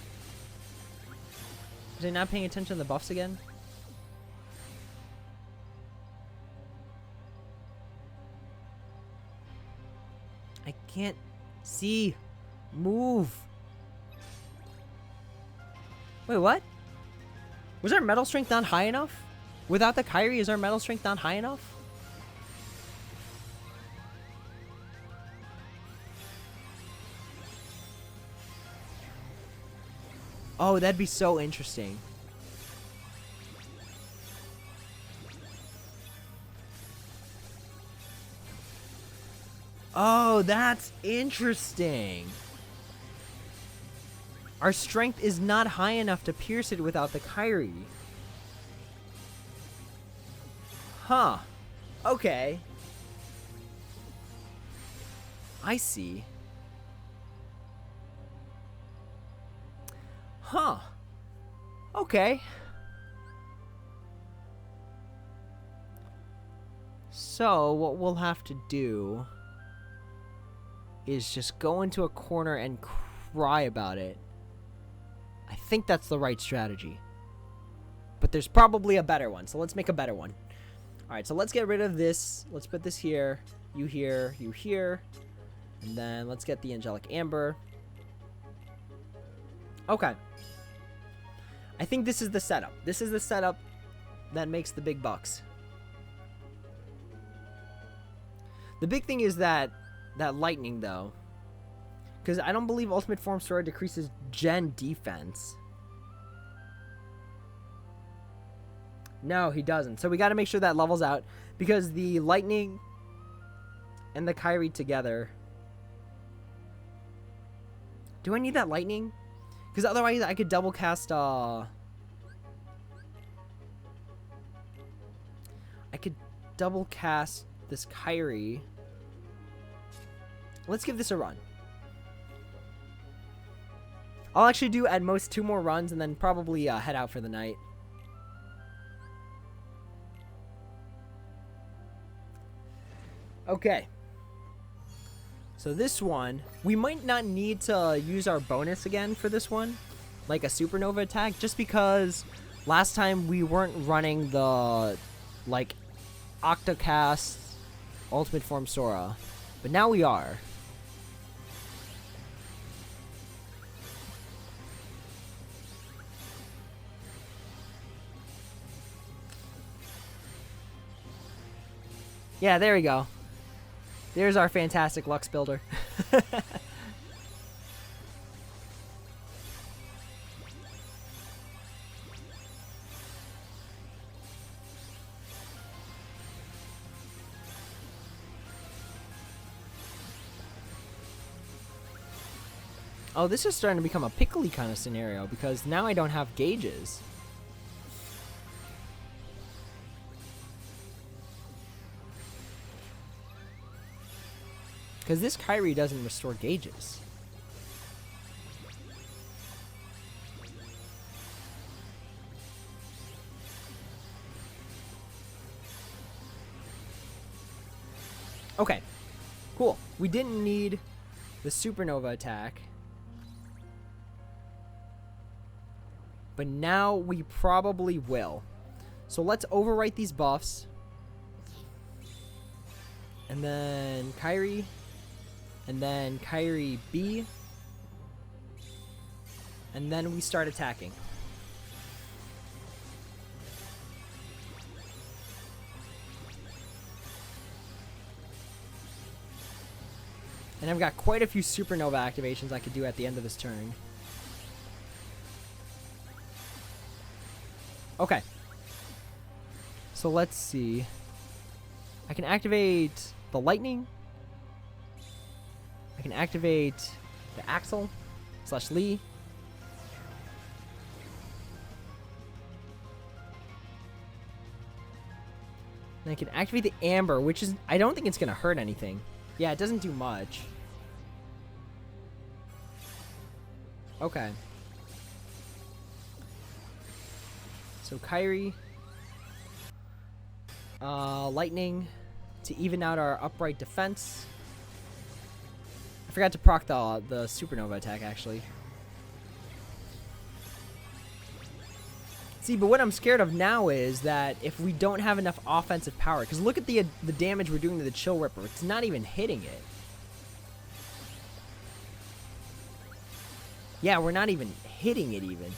Is I not paying attention to the buffs again? I can't see. Move. Wait, what? Was our metal strength not high enough? Without the Kyrie, is our metal strength not high enough? Oh, that'd be so interesting. Oh, that's interesting. Our strength is not high enough to pierce it without the Kyrie. Huh. Okay. I see. Huh. Okay. So, what we'll have to do is just go into a corner and cry about it. I think that's the right strategy. But there's probably a better one, so let's make a better one. Alright, so let's get rid of this. Let's put this here, you here, you here. And then let's get the Angelic Amber. Okay. I think this is the setup. This is the setup that makes the big bucks. The big thing is that lightning, though. Because I don't believe Ultimate Form Sora decreases gen defense. No, he doesn't. So we got to make sure that levels out. Because the lightning and the Kyrie together. Do I need that lightning? Because otherwise I could double cast, I could double cast this Kyrie. Let's give this a run. I'll actually do at most 2 more runs and then probably head out for the night. Okay. So this one, we might not need to use our bonus again for this one, like a supernova attack, just because last time we weren't running the, like, Octocast Ultimate Form Sora, but now we are. Yeah, there we go. There's our fantastic Lux builder. Oh, this is starting to become a pickly kind of scenario because now I don't have gauges. Because this Kyrie doesn't restore gauges. Okay, cool. We didn't need the supernova attack. But now we probably will. So let's overwrite these buffs. And then Kyrie. And then Kyrie B. And then we start attacking. And I've got quite a few supernova activations I could do at the end of this turn. Okay. So let's see. I can activate the lightning. I can activate the Axel / Lee. And I can activate the Amber, which is, I don't think it's going to hurt anything. Yeah, it doesn't do much. Okay. So Kyrie. Lightning to even out our upright defense. I forgot to proc the supernova attack, actually. See, but what I'm scared of now is that if we don't have enough offensive power, because look at the damage we're doing to the Chill Ripper. It's not even hitting it. Yeah, we're not even hitting it even.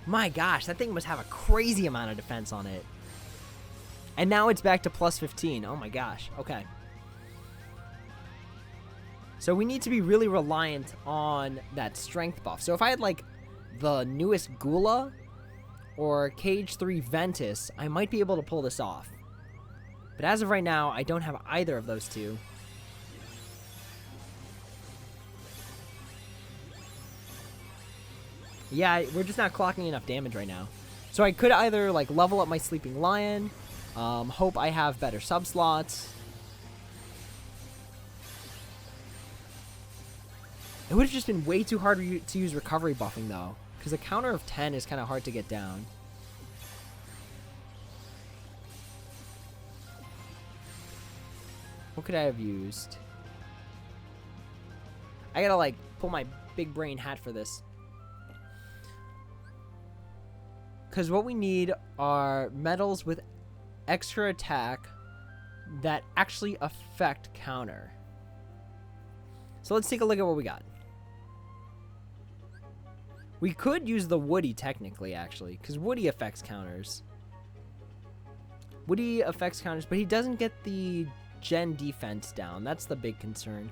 My gosh, that thing must have a crazy amount of defense on it. And now it's back to plus 15. Oh my gosh. Okay. So we need to be really reliant on that strength buff. So if I had like the newest Gula or KH3 Ventus, I might be able to pull this off. But as of right now, I don't have either of those two. Yeah, we're just not clocking enough damage right now. So I could either like level up my Sleeping Lion, hope I have better sub slots. It would have just been way too hard to use recovery buffing though, because a counter of 10 is kind of hard to get down. What could I have used? I gotta like pull my big brain hat for this. Because what we need are metals with extra attack that actually affect counter. So let's take a look at what we got. We could use the Woody technically, actually, because Woody affects counters. Woody affects counters, but he doesn't get the gen defense down. That's the big concern.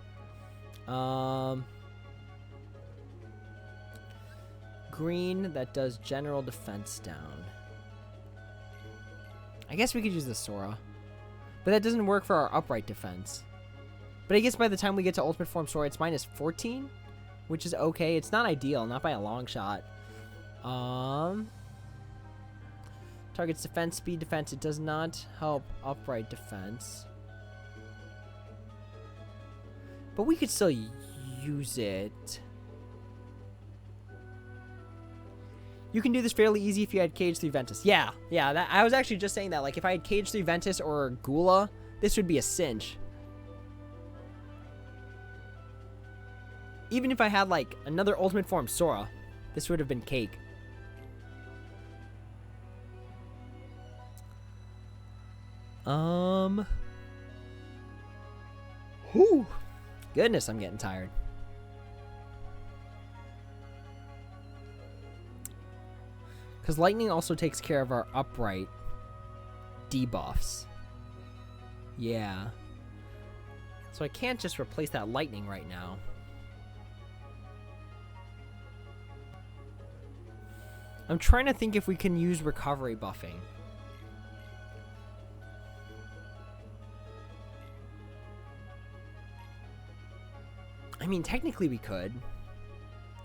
Green that does general defense down. I guess we could use the Sora, but that doesn't work for our upright defense. But I guess by the time we get to Ultimate Form Sora, it's minus 14, which is okay. It's not ideal, not by a long shot. Target's defense, speed defense. It does not help upright defense. But we could still use it. You can do this fairly easy if you had KH3 Ventus. Yeah, I was actually just saying that. Like, if I had KH3 Ventus or Gula, this would be a cinch. Even if I had, like, another Ultimate Form Sora, this would have been cake. Whew. Goodness, I'm getting tired. Because lightning also takes care of our upright debuffs. Yeah. So I can't just replace that lightning right now. I'm trying to think if we can use recovery buffing. I mean, technically we could.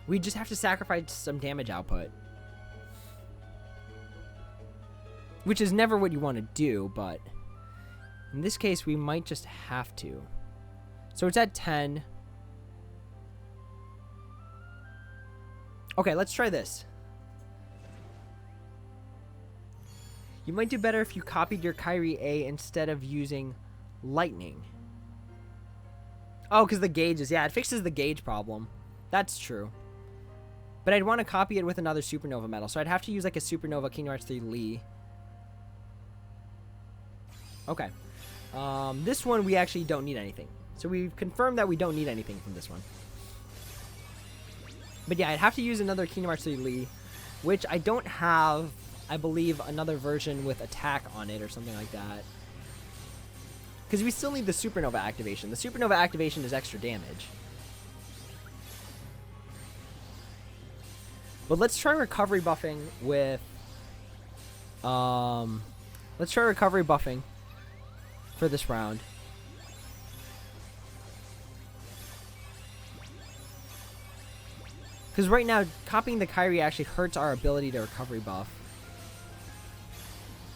We just have to sacrifice some damage output. Which is never what you want to do, but in this case, we might just have to. So it's at 10. Okay, let's try this. You might do better if you copied your Kyrie A instead of using lightning. Oh, because the gauges. Yeah, it fixes the gauge problem. That's true. But I'd want to copy it with another Supernova medal. So I'd have to use like a Supernova Kingdom Hearts 3 Lee. Okay. This one we actually don't need anything. So we've confirmed that we don't need anything from this one. But yeah, I'd have to use another Kingdom Hearts 3 Lee, which I don't have, I believe, another version with attack on it or something like that. Because we still need the supernova activation. The supernova activation is extra damage. But let's try recovery buffing with... let's try recovery buffing for this round. Because right now, copying the Kyrie actually hurts our ability to recovery buff.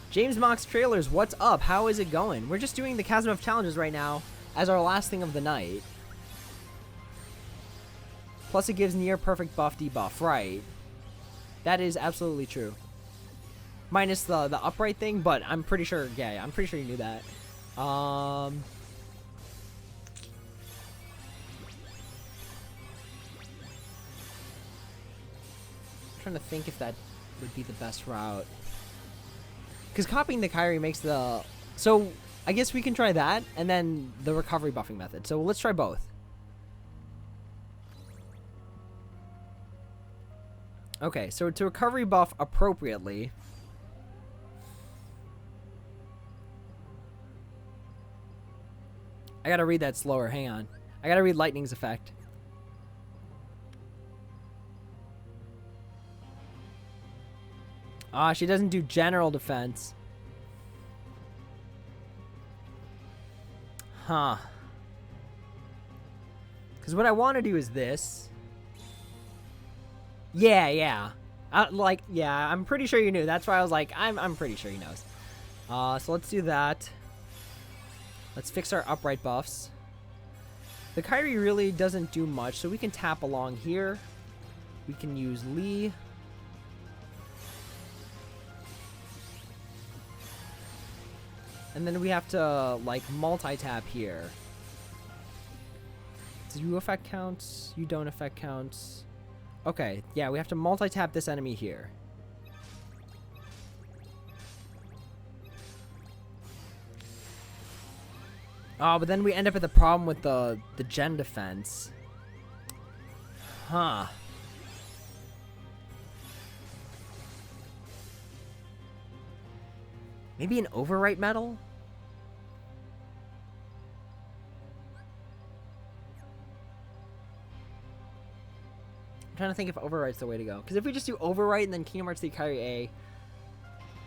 James Mox Trailers, what's up? How is it going? We're just doing the Chasm of Challenges right now as our last thing of the night. Plus it gives near perfect buff debuff. Right. That is absolutely true. Minus the upright thing, but I'm pretty sure, yeah, I'm pretty sure you knew that. I'm trying to think if that would be the best route. Because copying the Kyrie makes the... So, I guess we can try that, and then the recovery buffing method. So, let's try both. Okay, so to recovery buff appropriately... I gotta read that slower, hang on. I gotta read Lightning's effect. Ah, she doesn't do general defense. Huh. Because what I want to do is this. Yeah. Yeah, I'm pretty sure you knew. That's why I was like, I'm pretty sure he knows. So let's do that. Let's fix our upright buffs. The Kyrie really doesn't do much, so we can tap along here. We can use Lee. And then we have to, like, multi-tap here. Do you affect counts? You don't affect counts. Okay, yeah, we have to multi-tap this enemy here. Oh, but then we end up with a problem with the gen defense. Huh. Maybe an overwrite metal? I'm trying to think if overwrite's the way to go. Because if we just do overwrite and then Kingdom Hearts 3 Kyrie A,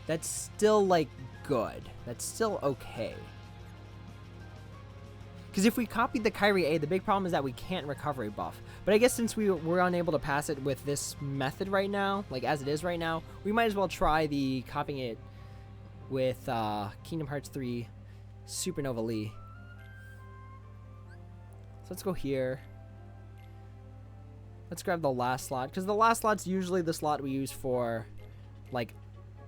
that's still, like, good. That's still okay. Because if we copied the Kyrie A, the big problem is that we can't recovery buff. But I guess since we're unable to pass it with this method right now, like as it is right now, we might as well try the copying it with Kingdom Hearts 3 Supernova Lee. So let's go here. Let's grab the last slot, because the last slot's usually the slot we use for, like,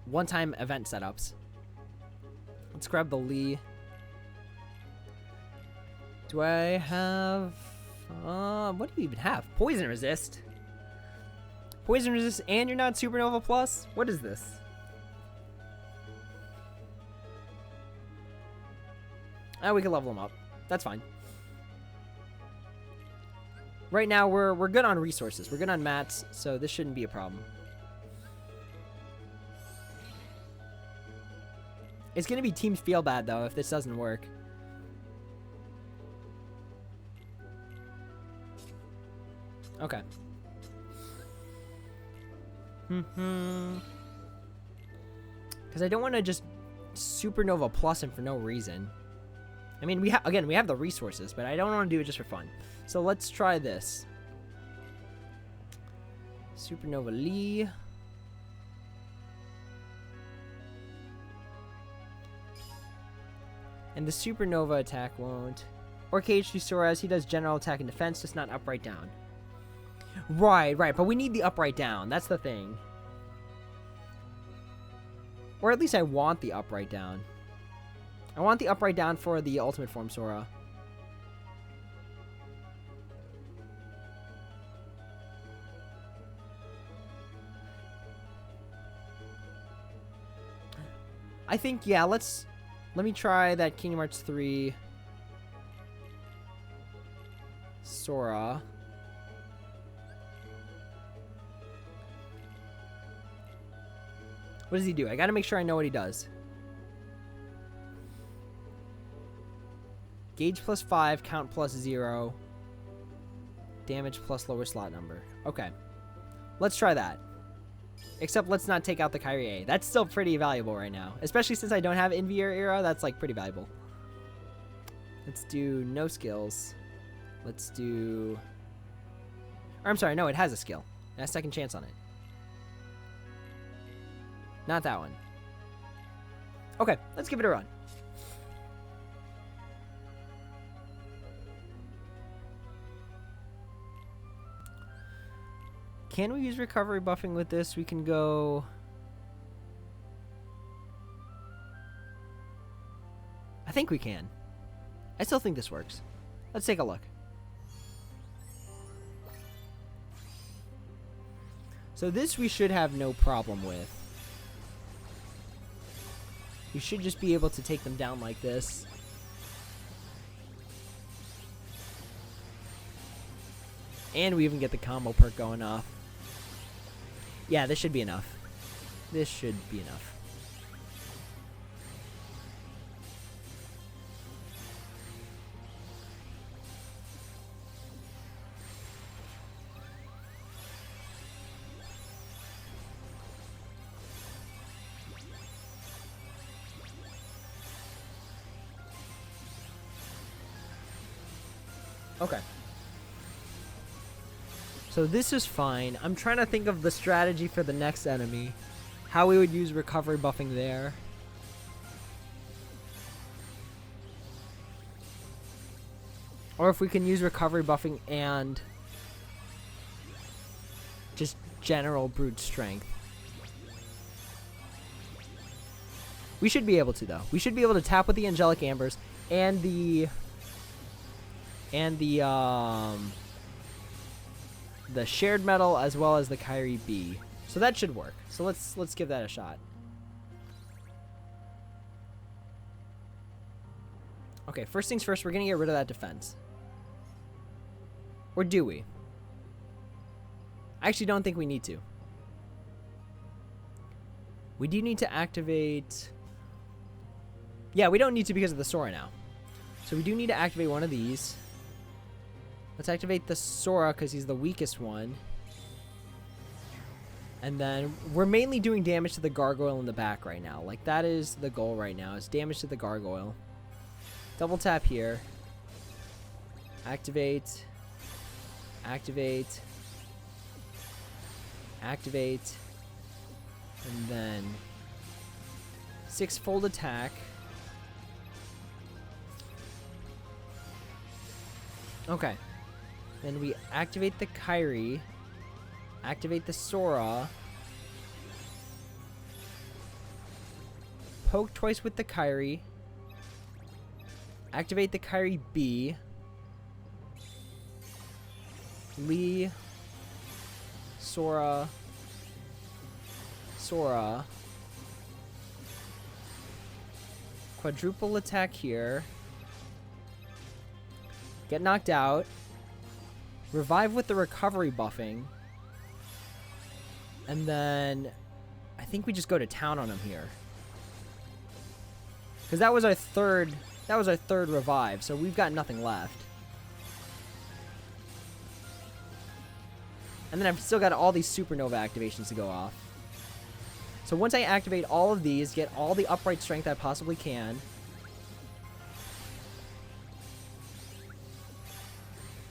one-time event setups. Let's grab the Lee. Do I have... what do you even have? Poison resist. Poison resist and you're not Supernova Plus? What is this? Oh, we can level them up. That's fine. Right now, we're good on resources. We're good on mats, so this shouldn't be a problem. It's going to be teams feel bad, though, if this doesn't work. Okay. Because I don't want to just Supernova Plus him for no reason. I mean, we have the resources, but I don't want to do it just for fun. So let's try this. Supernova Lee. And the Supernova attack won't. Or KHUX Sora, as he does general attack and defense, just not upright down. Right, but we need the upright down. That's the thing. Or at least I want the upright down. I want the upright down for the ultimate form Sora. I think, yeah, let me try that Kingdom Hearts 3 Sora. What does he do? I gotta make sure I know what he does. Gauge plus 5, count plus 0, damage plus lower slot number. Okay. Let's try that. Except let's not take out the Kyrie A. That's still pretty valuable right now. Especially since I don't have Envier Era, that's like pretty valuable. Let's do no skills. Let's do... Or I'm sorry, no, it has a skill. It has second chance on it. Not that one. Okay, let's give it a run. Can we use recovery buffing with this? We can go... I think we can. I still think this works. Let's take a look. So this we should have no problem with. We should just be able to take them down like this. And we even get the combo perk going off. Yeah, this should be enough. This should be enough. Okay. So this is fine. I'm trying to think of the strategy for the next enemy. How we would use recovery buffing there. Or if we can use recovery buffing and just general brute strength. We should be able to, though. We should be able to tap with the Angelic Ambers and the shared metal as well as the Kyrie B. So that should work. So let's give that a shot. Okay, first things first, we're gonna get rid of that defense. Or do we? I actually don't think we need to. We do need to activate... Yeah, we don't need to because of the Sora now. So we do need to activate one of these. Let's activate the Sora because he's the weakest one. And then we're mainly doing damage to the gargoyle in the back right now. Like, that is the goal right now, is damage to the gargoyle. Double tap here. Activate. Activate. Activate. And then 6-fold attack. Okay. Then we activate the Kyrie. Activate the Sora. Poke twice with the Kyrie. Activate the Kyrie B. Lee. Sora. Sora. Quadruple attack here. Get knocked out. Revive with the recovery buffing. And then I think we just go to town on him here. Because that was our third revive, so we've got nothing left. And then I've still got all these supernova activations to go off. So once I activate all of these, get all the upright strength I possibly can.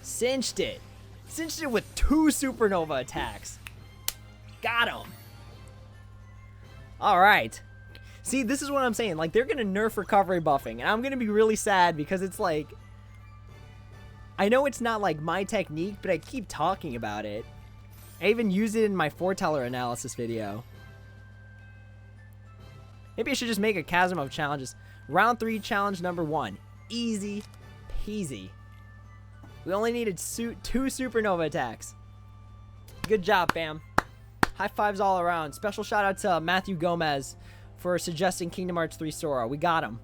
Cinched it. Cinched it with 2 supernova attacks. Got him. Alright. See, this is what I'm saying. Like, they're going to nerf recovery buffing. And I'm going to be really sad because it's like... I know it's not like my technique, but I keep talking about it. I even used it in my foreteller analysis video. Maybe I should just make a chasm of challenges. Round 3 challenge number 1. Easy peasy. We only needed 2 supernova attacks. Good job, fam. High fives all around. Special shout out to Matthew Gomez for suggesting Kingdom Hearts 3 Sora. We got him.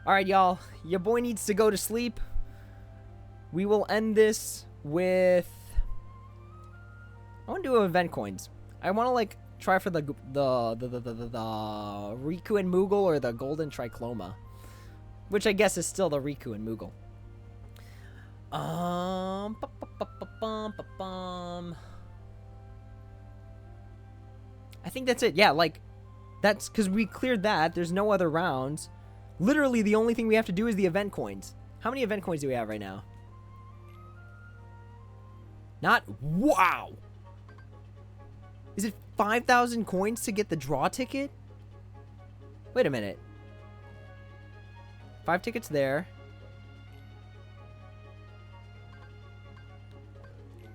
Alright, y'all. Your boy needs to go to sleep. We will end this with... I want to do event coins. I want to, like, try for the Riku and Moogle or the Golden Tricloma. which I guess is still the Riku and Moogle. I think that's it. Yeah, like, that's because we cleared that. There's no other rounds. Literally, the only thing we have to do is the event coins. How many event coins do we have right now? Not, wow! Is it 5,000 coins to get the draw ticket? Wait a minute. 5 tickets there.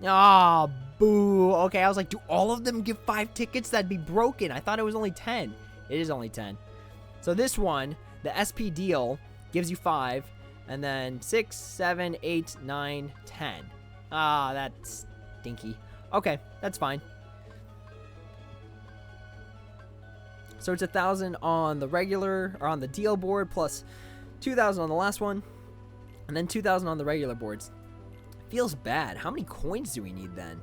Ah, boo. Okay, I was like, do all of them give 5 tickets? That'd be broken. I thought it was only 10. It is only 10. So this one, the SP deal, gives you 5. And then 6, 7, 8, 9, 10. Ah, that's stinky. Okay, that's fine. So it's 1,000 on the regular, or on the deal board, plus 2,000 on the last one. And then 2,000 on the regular boards. Feels bad. How many coins do we need then?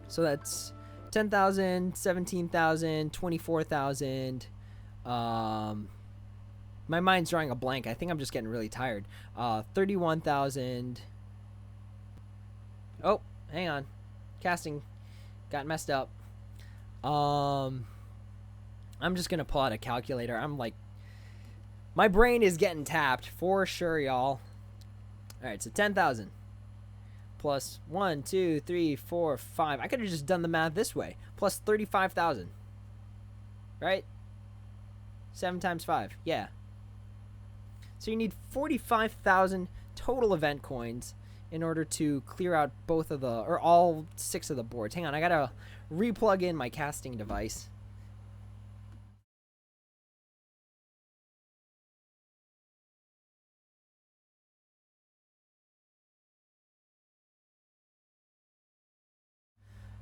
So that's 10,000, 17,000, 24,000. My mind's drawing a blank. I think I'm just getting really tired. 31,000. Oh, hang on. Casting got messed up. I'm just gonna pull out a calculator. I'm like, my brain is getting tapped for sure, y'all. All right, so 10,000 plus 1, 2, 3, 4, 5. I could have just done the math this way. Plus 35,000. Right? 7 times 5. Yeah. So you need 45,000 total event coins in order to clear out both of the, or all 6 of the boards. Hang on, I gotta replug in my casting device.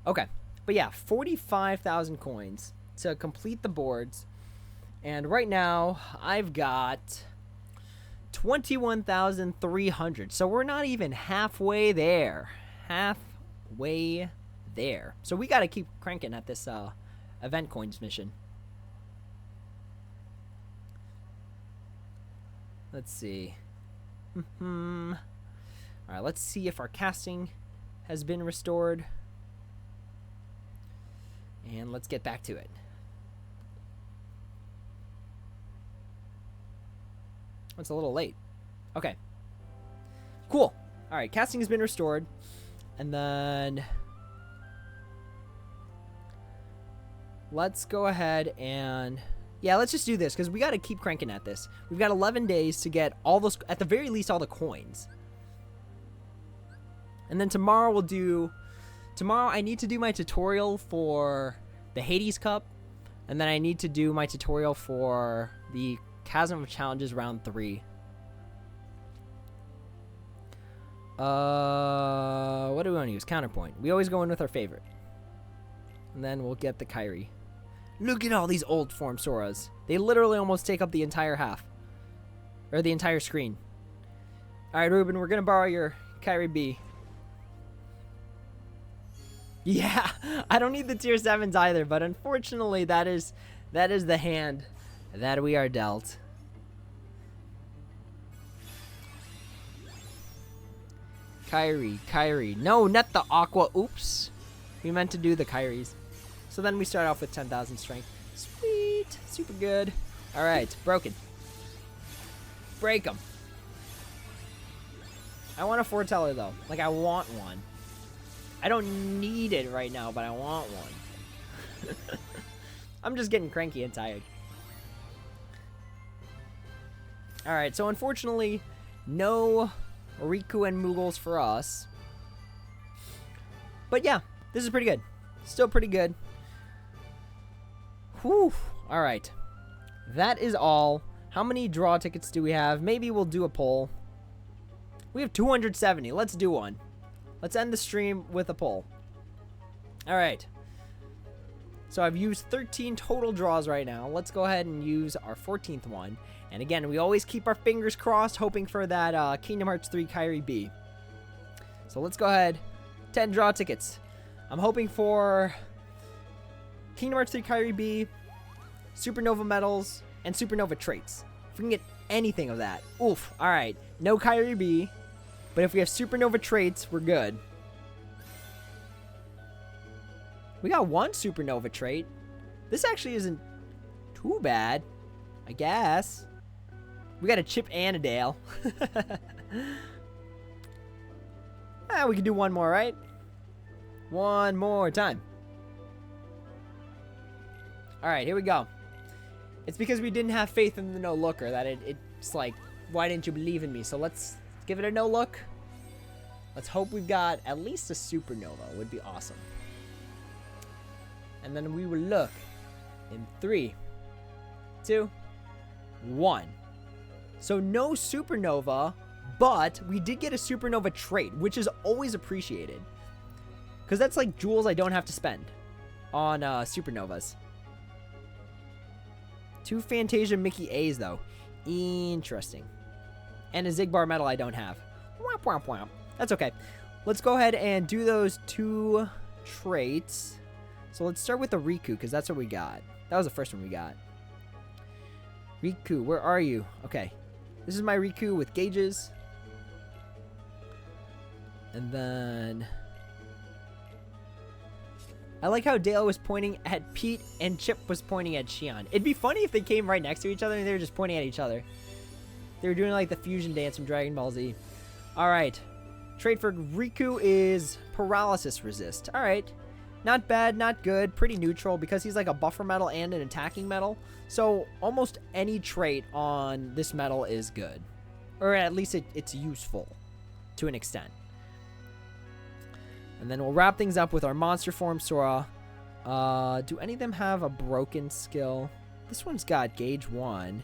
Okay, but yeah, 45,000 coins to complete the boards. And right now, I've got 21,300. So we're not even halfway there. Halfway there. So we got to keep cranking at this event coins mission. Let's see. All right, let's see if our casting has been restored. And let's get back to it. It's a little late. Okay. Cool. All right, casting has been restored. And then let's go ahead and, yeah, let's just do this because we got to keep cranking at this. We've got 11 days to get all those, at the very least, all the coins. And then tomorrow we'll do, tomorrow I need to do my tutorial for the Hades Cup. And then I need to do my tutorial for the Chasm of Challenges round 3. What do we want to use? Counterpoint. We always go in with our favorite. And then we'll get the Kyrie. Look at all these old form Soras. They literally almost take up the entire half. Or the entire screen. Alright, Ruben, we're gonna borrow your Kyrie B. Yeah, I don't need the tier 7s either, but unfortunately that is the hand that we are dealt. Kyrie. No, not the Aqua. Oops. We meant to do the Kyries. So then we start off with 10,000 strength. Sweet. Super good. Alright, broken. Break them. I want a foreteller though. Like, I want one. I don't need it right now, but I want one. I'm just getting cranky and tired. Alright, so unfortunately, no Riku and Moogles for us. But yeah, this is pretty good. Still pretty good. Whew. Alright. That is all. How many draw tickets do we have? Maybe we'll do a poll. We have 270. Let's do one. Let's end the stream with a poll. Alright. So I've used 13 total draws right now. Let's go ahead and use our 14th one. And again, we always keep our fingers crossed, hoping for that Kingdom Hearts 3 Kyrie B. So let's go ahead. 10 draw tickets. I'm hoping for Kingdom Hearts 3 Kyrie B, Supernova medals, and Supernova traits. If we can get anything of that. Oof. All right. No Kyrie B. But if we have supernova traits, we're good. We got one supernova trait. This actually isn't too bad, I guess. We got a Chip and a Dale. We can do one more, right? One more time. All right, here we go. It's because we didn't have faith in the no looker that it's like, why didn't you believe in me? So let's give it a no look. Let's hope we've got at least a supernova. Would be awesome. And then we will look in 3, 2, 1. So no supernova, but we did get a supernova trait, which is always appreciated. Because that's like jewels I don't have to spend on supernovas. 2 Fantasia Mickey A's, though. Interesting. And a Zigbar medal I don't have. Womp, womp, womp. That's okay. Let's go ahead and do those 2 traits. So let's start with the Riku, because that's what we got. That was the first one we got. Riku, where are you? Okay. This is my Riku with gauges. And then... I like how Dale was pointing at Pete and Chip was pointing at Shion. It'd be funny if they came right next to each other and they were just pointing at each other. They were doing like the fusion dance from Dragon Ball Z. Alright. Trait for Riku is paralysis resist. Alright. Not bad, not good. Pretty neutral because he's like a buffer metal and an attacking metal. So almost any trait on this metal is good. Or at least it's useful to an extent. And then we'll wrap things up with our monster form Sora. Do any of them have a broken skill? This one's got gauge 1.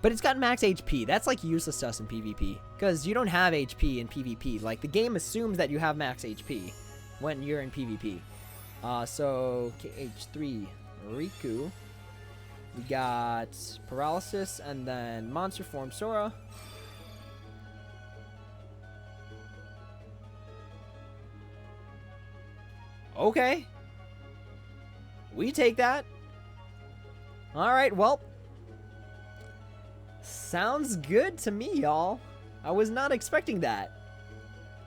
But it's got max HP. That's like useless to us in PvP. Because you don't have HP in PvP. Like the game assumes that you have max HP when you're in PvP. So KH3 Riku. We got paralysis and then monster form Sora. Okay. We take that. Alright, well. Sounds good to me, y'all. I was not expecting that.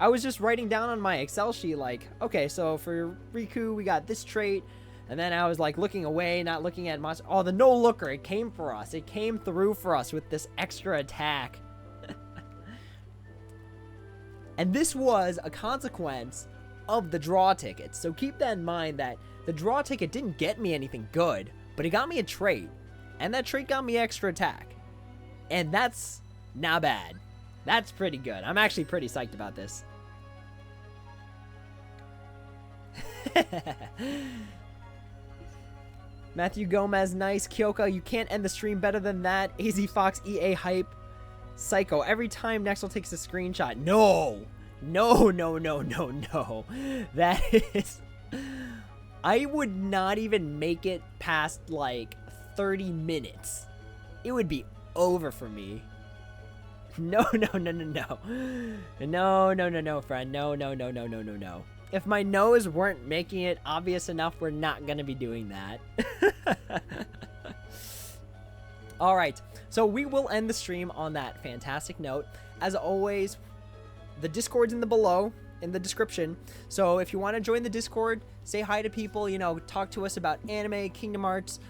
I was just writing down on my Excel sheet like, okay, so for Riku, we got this trait. And then I was like looking away, not looking at monster. Oh, the no looker, it came for us. It came through for us with this extra attack. And this was a consequence of the draw ticket. So keep that in mind that the draw ticket didn't get me anything good, but it got me a trait. And that trait got me extra attack. And that's not bad. That's pretty good. I'm actually pretty psyched about this. Matthew Gomez, nice. Kyoka, you can't end the stream better than that. AZ Fox, EA Hype, Psycho. Every time Nexel takes a screenshot. No! No, no, no, no, no. That is... I would not even make it past, like, 30 minutes. It would be over for me. No, no, no, no, no. No, no, no, no, friend. No, no, no, no, no, no, no. If my no's weren't making it obvious enough, we're not going to be doing that. All right. So we will end the stream on that fantastic note. As always, the Discord's in the description. So if you want to join the Discord, say hi to people, you know, talk to us about anime, Kingdom Hearts,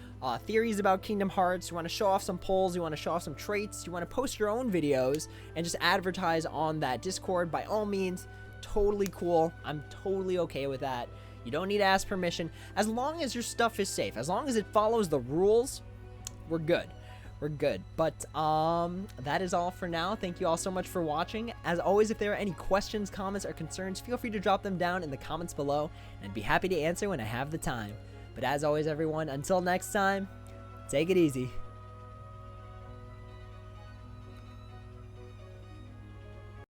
theories about Kingdom Hearts. You want to show off some polls, you want to show off some traits, you want to post your own videos and just advertise on that Discord, by all means, totally cool. I'm totally okay with that. You don't need to ask permission. As long as your stuff is safe, as long as it follows the rules, we're good. We're good. But that is all for now. Thank you all so much for watching. As always, if there are any questions, comments, or concerns, feel free to drop them down in the comments below, and I'd be happy to answer when I have the time. But as always, everyone, until next time, take it easy.